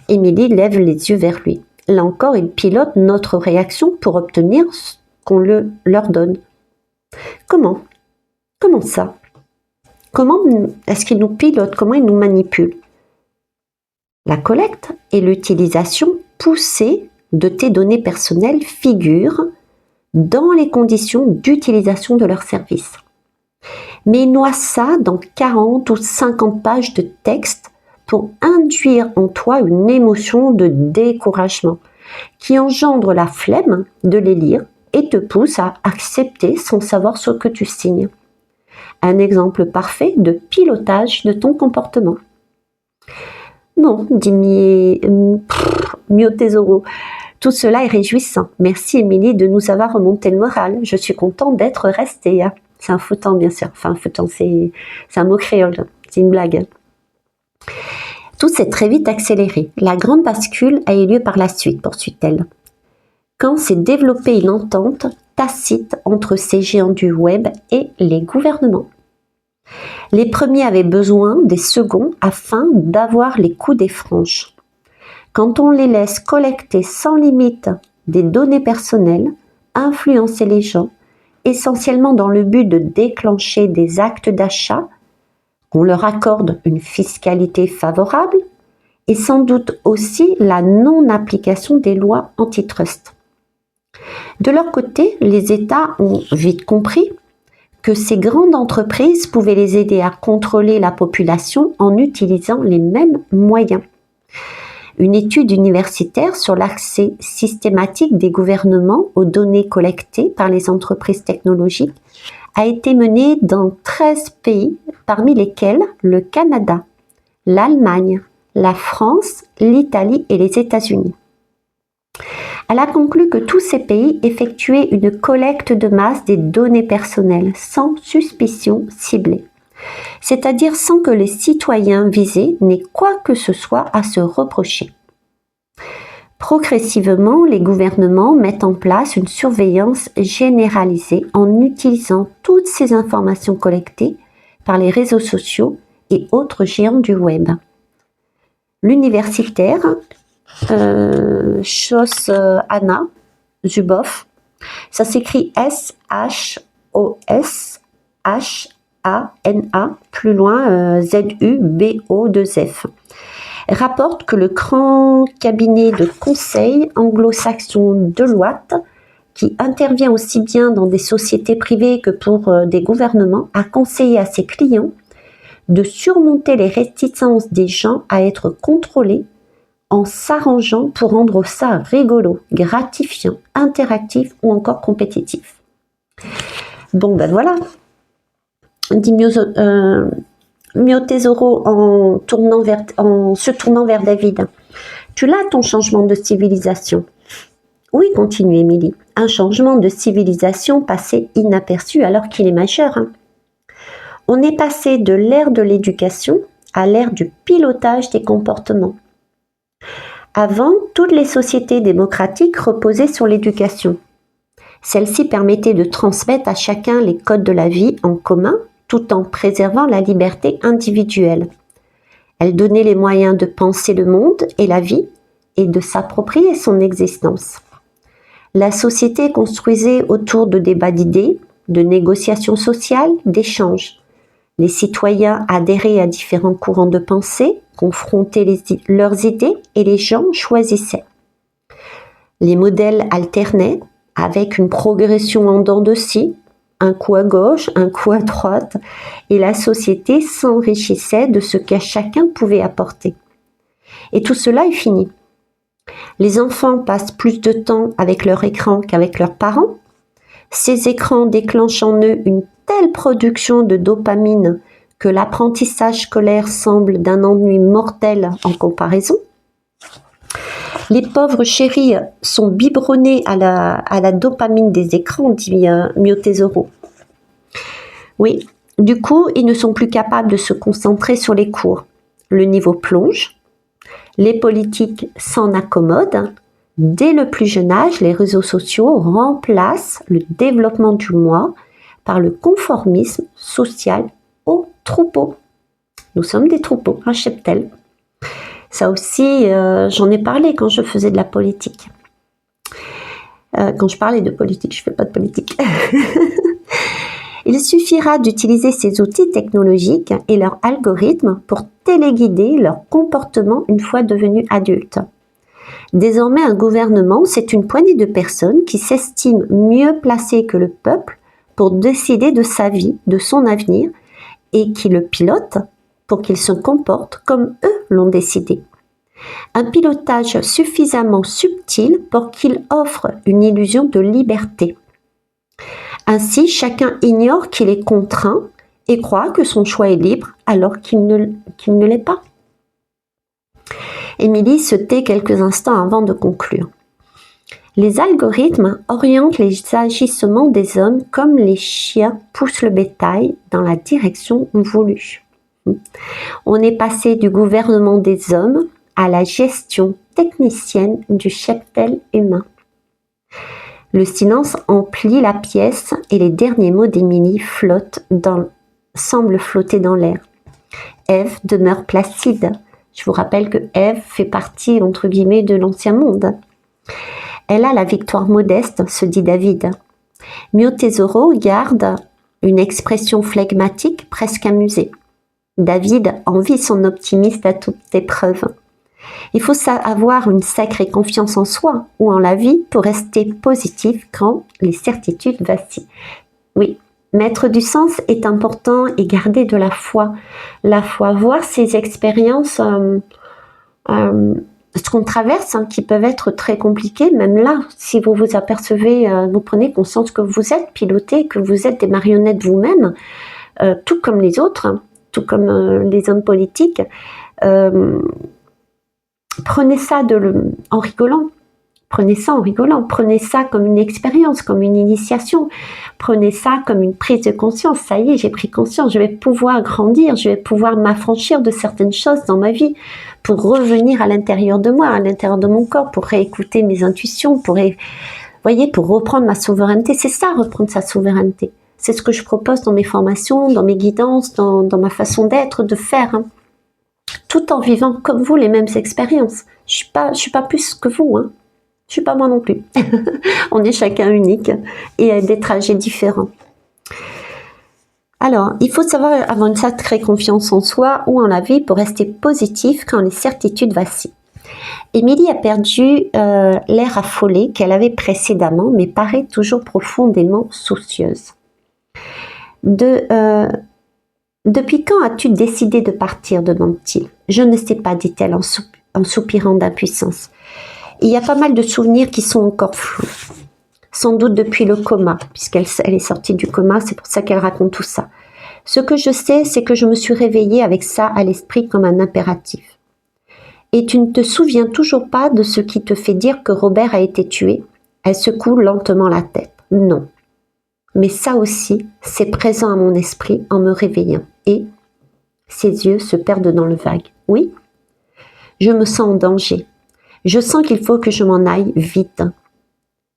Émilie lève les yeux vers lui. Là encore, il pilote notre réaction pour obtenir ce qu'on leur donne. Comment ça? Comment est-ce qu'il nous pilote? Comment il nous manipule? La collecte et l'utilisation poussée de tes données personnelles figurent dans les conditions d'utilisation de leurs services. Mais il noie ça dans 40 ou 50 pages de texte pour induire en toi une émotion de découragement qui engendre la flemme de les lire et te pousse à accepter sans savoir ce que tu signes. Un exemple parfait de pilotage de ton comportement. Bon, dit Mio Tesoro, tout cela est réjouissant. Merci Émilie de nous avoir remonté le moral. Je suis contente d'être restée. C'est un foutant, bien sûr. Enfin, un foutant, c'est un mot créole. C'est une blague. Tout s'est très vite accéléré. La grande bascule a eu lieu par la suite, poursuit-elle. Quand s'est développée une entente tacite entre ces géants du web et les gouvernements. Les premiers avaient besoin des seconds afin d'avoir les coups des franges. Quand on les laisse collecter sans limite des données personnelles, influencer les gens, essentiellement dans le but de déclencher des actes d'achat, qu'on leur accorde une fiscalité favorable et sans doute aussi la non-application des lois antitrust. De leur côté, les États ont vite compris que ces grandes entreprises pouvaient les aider à contrôler la population en utilisant les mêmes moyens. Une étude universitaire sur l'accès systématique des gouvernements aux données collectées par les entreprises technologiques a été menée dans 13 pays, parmi lesquels le Canada, l'Allemagne, la France, l'Italie et les États-Unis. Elle a conclu que tous ces pays effectuaient une collecte de masse des données personnelles sans suspicion ciblée, c'est-à-dire sans que les citoyens visés n'aient quoi que ce soit à se reprocher. Progressivement, les gouvernements mettent en place une surveillance généralisée en utilisant toutes ces informations collectées par les réseaux sociaux et autres géants du web. L'universitaire Shoshana Zuboff, ça s'écrit S-H-O-S-H-A-N-A, plus loin Z-U-B-O-2-F, rapporte que le grand cabinet de conseil anglo-saxon Deloitte, qui intervient aussi bien dans des sociétés privées que pour des gouvernements, a conseillé à ses clients de surmonter les réticences des gens à être contrôlés en s'arrangeant pour rendre ça rigolo, gratifiant, interactif ou encore compétitif. Bon ben voilà, dit Mio Tesoro en se tournant vers David. Tu l'as ton changement de civilisation? Oui, continue Émilie, un changement de civilisation passé inaperçu alors qu'il est majeur. On est passé de l'ère de l'éducation à l'ère du pilotage des comportements. Avant, toutes les sociétés démocratiques reposaient sur l'éducation. Celle-ci permettait de transmettre à chacun les codes de la vie en commun, tout en préservant la liberté individuelle. Elle donnait les moyens de penser le monde et la vie et de s'approprier son existence. La société construisait autour de débats d'idées, de négociations sociales, d'échanges. Les citoyens adhéraient à différents courants de pensée, confrontaient leurs idées et les gens choisissaient. Les modèles alternaient avec une progression en dents de scie, un coup à gauche, un coup à droite, et la société s'enrichissait de ce que chacun pouvait apporter. Et tout cela est fini. Les enfants passent plus de temps avec leur écran qu'avec leurs parents. Ces écrans déclenchent en eux une telle production de dopamine que l'apprentissage scolaire semble d'un ennui mortel en comparaison. Les pauvres chéris sont biberonnés à la dopamine des écrans, dit Mio-Tesoro. Oui, du coup, ils ne sont plus capables de se concentrer sur les cours. Le niveau plonge, les politiques s'en accommodent. Dès le plus jeune âge, les réseaux sociaux remplacent le développement du moi par le conformisme social au troupeau. Nous sommes des troupeaux, un cheptel. Ça aussi, j'en ai parlé quand je faisais de la politique. Quand je parlais de politique, je ne fais pas de politique. Il suffira d'utiliser ces outils technologiques et leurs algorithmes pour téléguider leur comportement une fois devenus adultes. Désormais, un gouvernement, c'est une poignée de personnes qui s'estiment mieux placées que le peuple pour décider de sa vie, de son avenir, et qui le pilotent pour qu'il se comporte comme eux l'ont décidé. Un pilotage suffisamment subtil pour qu'il offre une illusion de liberté. Ainsi, chacun ignore qu'il est contraint et croit que son choix est libre alors qu'il ne l'est pas. Émilie se tait quelques instants avant de conclure. Les algorithmes orientent les agissements des hommes comme les chiens poussent le bétail dans la direction voulue. On est passé du gouvernement des hommes à la gestion technicienne du cheptel humain. Le silence emplit la pièce et les derniers mots d'Émilie semblent flotter dans l'air. Ève demeure placide. Je vous rappelle que Ève fait partie, entre guillemets, de l'ancien monde. Elle a la victoire modeste, se dit David. Mio-Tesoro garde une expression flegmatique, presque amusée. David envie son optimiste à toute épreuve. Il faut avoir une sacrée confiance en soi ou en la vie pour rester positif quand les certitudes vacillent. Oui, mettre du sens est important et garder de la foi. La foi, voir ces expériences, ce qu'on traverse, qui peuvent être très compliquées, même là, si vous vous apercevez, vous prenez conscience que vous êtes piloté, que vous êtes des marionnettes vous-même, tout comme les autres, tout comme les hommes politiques. Prenez ça en rigolant. Prenez ça en rigolant. Prenez ça comme une expérience, comme une initiation. Prenez ça comme une prise de conscience. Ça y est, j'ai pris conscience. Je vais pouvoir grandir. Je vais pouvoir m'affranchir de certaines choses dans ma vie pour revenir à l'intérieur de moi, à l'intérieur de mon corps, pour réécouter mes intuitions, pour reprendre ma souveraineté. C'est ça, reprendre sa souveraineté. C'est ce que je propose dans mes formations, dans mes guidances, dans ma façon d'être, de faire. Tout en vivant comme vous les mêmes expériences. Je suis pas plus que vous, Je suis pas moi non plus. On est chacun unique et a des trajets différents. Alors, il faut savoir avoir une sacrée confiance en soi ou en la vie pour rester positif quand les certitudes vacillent. Émilie a perdu l'air affolé qu'elle avait précédemment, mais paraît toujours profondément soucieuse. Depuis quand as-tu décidé de partir demande-t-il. Je ne sais pas, dit-elle en soupirant d'impuissance. Il y a pas mal de souvenirs qui sont encore flous. Sans doute depuis le coma, puisqu'elle est sortie du coma, c'est pour ça qu'elle raconte tout ça. Ce que je sais, c'est que je me suis réveillée avec ça à l'esprit comme un impératif. Et tu ne te souviens toujours pas de ce qui te fait dire que Robert a été tué? Elle secoue lentement la tête. Non. Mais ça aussi, c'est présent à mon esprit en me réveillant. Et Ses yeux se perdent dans le vague. Oui, je me sens en danger. Je sens qu'il faut que je m'en aille vite.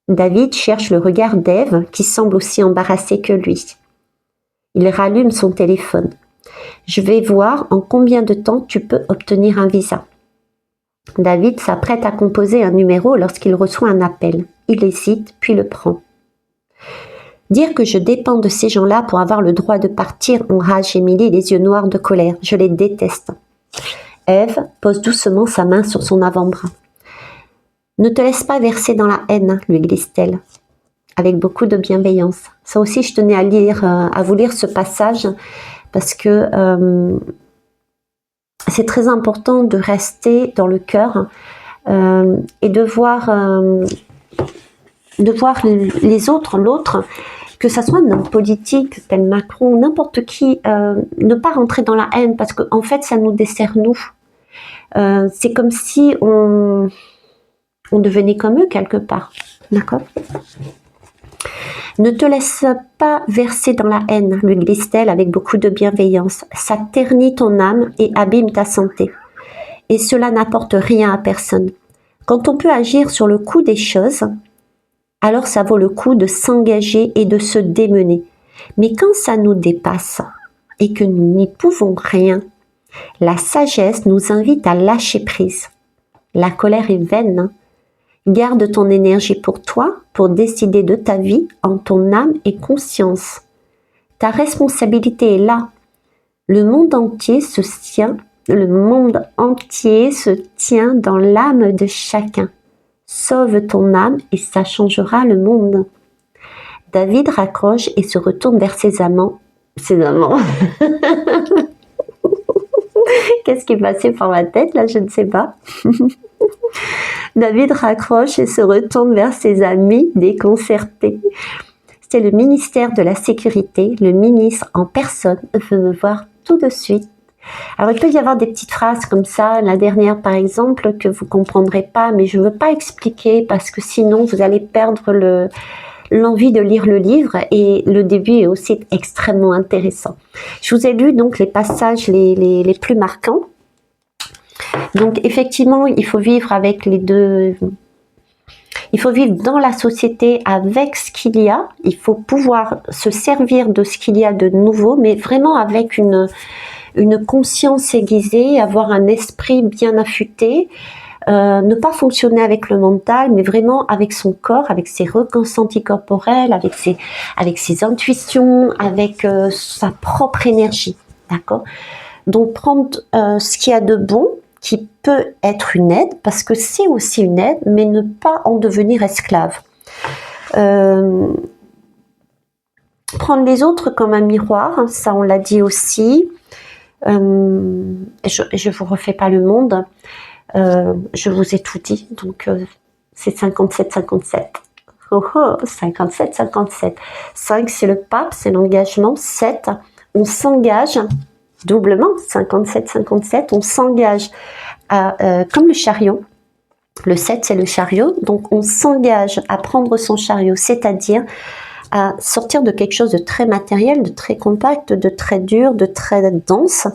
David cherche le regard d'Ève qui semble aussi embarrassée que lui. Il rallume son téléphone. Je vais voir en combien de temps tu peux obtenir un visa. David s'apprête à composer un numéro lorsqu'il reçoit un appel. Il hésite, puis le prend. Dire que je dépends de ces gens-là pour avoir le droit de partir enrage Émilie les yeux noirs de colère. Je les déteste. Ève pose doucement sa main sur son avant-bras. Ne te laisse pas verser dans la haine, lui glisse-t-elle, avec beaucoup de bienveillance. Ça aussi, je tenais à vous lire ce passage parce que c'est très important de rester dans le cœur et de voir les autres, l'autre, que ça soit un homme politique tel Macron, n'importe qui, ne pas rentrer dans la haine parce qu'en fait, ça nous dessert nous. C'est comme si on devenait comme eux quelque part, d'accord? Ne te laisse pas verser dans la haine, lui glisse-t-elle avec beaucoup de bienveillance. Ça ternit ton âme et abîme ta santé. Et cela n'apporte rien à personne. Quand on peut agir sur le coup des choses, alors ça vaut le coup de s'engager et de se démener. Mais quand ça nous dépasse et que nous n'y pouvons rien, la sagesse nous invite à lâcher prise. La colère est vaine. Garde ton énergie pour toi, pour décider de ta vie en ton âme et conscience. Ta responsabilité est là. Le monde entier se tient dans l'âme de chacun. Sauve ton âme et ça changera le monde. David raccroche et se retourne vers ses amants. Ses amants. Qu'est-ce qui est passé par ma tête là? Je ne sais pas. David raccroche et se retourne vers ses amis déconcertés. C'est le ministère de la Sécurité. Le ministre en personne veut me voir tout de suite. Alors il peut y avoir des petites phrases comme ça, la dernière par exemple, que vous comprendrez pas, mais je ne veux pas expliquer parce que sinon vous allez perdre l'envie de lire le livre et le début est aussi extrêmement intéressant. Je vous ai lu donc les passages les plus marquants. Donc effectivement, il faut vivre avec les deux. Il faut vivre dans la société avec ce qu'il y a. Il faut pouvoir se servir de ce qu'il y a de nouveau, mais vraiment avec une conscience aiguisée, avoir un esprit bien affûté, ne pas fonctionner avec le mental, mais vraiment avec son corps, avec ses ressentis corporels, avec ses intuitions, avec sa propre énergie. D'accord ? Donc prendre ce qu'il y a de bon, qui peut être une aide, parce que c'est aussi une aide, mais ne pas en devenir esclave. Prendre les autres comme un miroir, ça on l'a dit aussi. Je vous refais pas le monde, je vous ai tout dit, donc c'est 57-57. Oh oh, 57-57. 5 c'est le pape, c'est l'engagement. 7, on s'engage doublement, 57-57, on s'engage comme le chariot. Le 7 c'est le chariot, donc on s'engage à prendre son chariot, c'est-à-dire à sortir de quelque chose de très matériel, de très compact, de très dur, de très dense,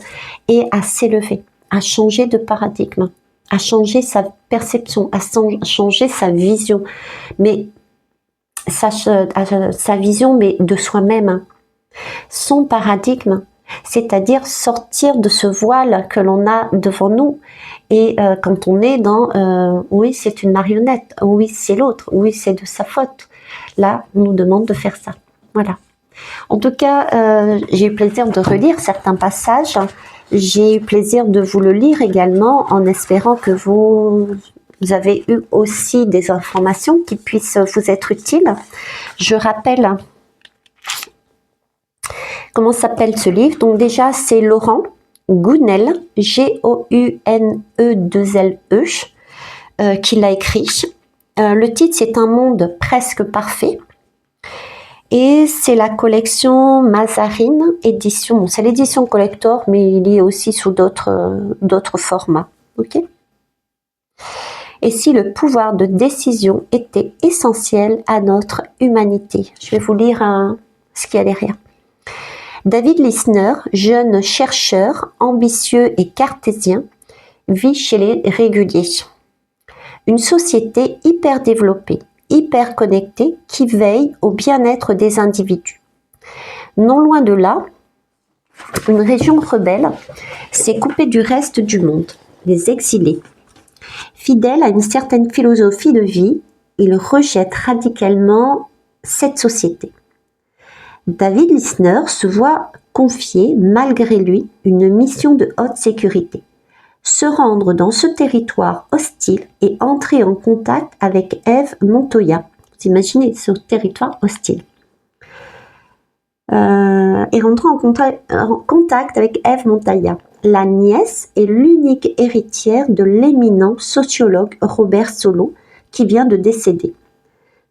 et à s'élever, à changer de paradigme, à changer sa perception, à changer sa vision, mais sa vision mais de soi-même, son paradigme, c'est-à-dire sortir de ce voile que l'on a devant nous. Et quand on est dans oui c'est une marionnette, oui c'est l'autre, oui c'est de sa faute, là on nous demande de faire ça. Voilà. En tout cas, j'ai eu plaisir de relire certains passages, j'ai eu plaisir de vous le lire également en espérant que vous avez eu aussi des informations qui puissent vous être utiles. Je rappelle comment s'appelle ce livre. Donc déjà, c'est Laurent Gounelle, Gounelle, qui l'a écrit. Le titre, c'est Un monde presque parfait. Et c'est la collection Mazarine édition. Bon, c'est l'édition collector, mais il est aussi sous d'autres formats. Ok ? Et si le pouvoir de décision était essentiel à notre humanité. Je vais vous lire ce qu'il y a derrière. David Lisner, jeune chercheur, ambitieux et cartésien, vit chez les réguliers. Une société hyper développée, hyper connectée, qui veille au bien-être des individus. Non loin de là, une région rebelle s'est coupée du reste du monde, les exilés. Fidèle à une certaine philosophie de vie, il rejette radicalement cette société. David Lisner se voit confier, malgré lui, une mission de haute sécurité. Se rendre dans ce territoire hostile et entrer en contact avec Eve Montoya. Vous imaginez ce territoire hostile. Et rentrer en contact avec Eve Montoya. La nièce est l'unique héritière de l'éminent sociologue Robert Solow, qui vient de décéder.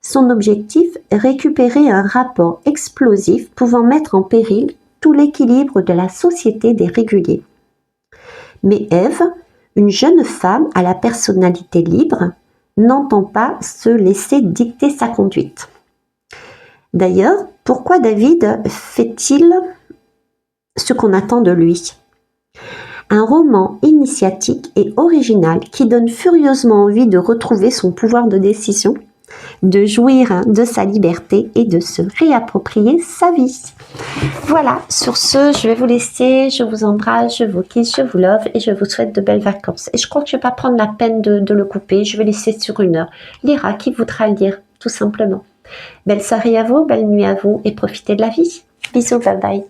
Son objectif, récupérer un rapport explosif pouvant mettre en péril tout l'équilibre de la société des réguliers. Mais Eve, une jeune femme à la personnalité libre, n'entend pas se laisser dicter sa conduite. D'ailleurs, pourquoi David fait-il ce qu'on attend de lui ? Un roman initiatique et original qui donne furieusement envie de retrouver son pouvoir de décision, de jouir de sa liberté et de se réapproprier sa vie. Voilà, sur ce, je vais vous laisser, je vous embrasse, je vous kiss, je vous love et je vous souhaite de belles vacances. Et je crois que je ne vais pas prendre la peine de le couper, je vais laisser sur 1 heure. Lira qui voudra le lire, tout simplement. Belle soirée à vous, belle nuit à vous et profitez de la vie. Bisous, bye bye.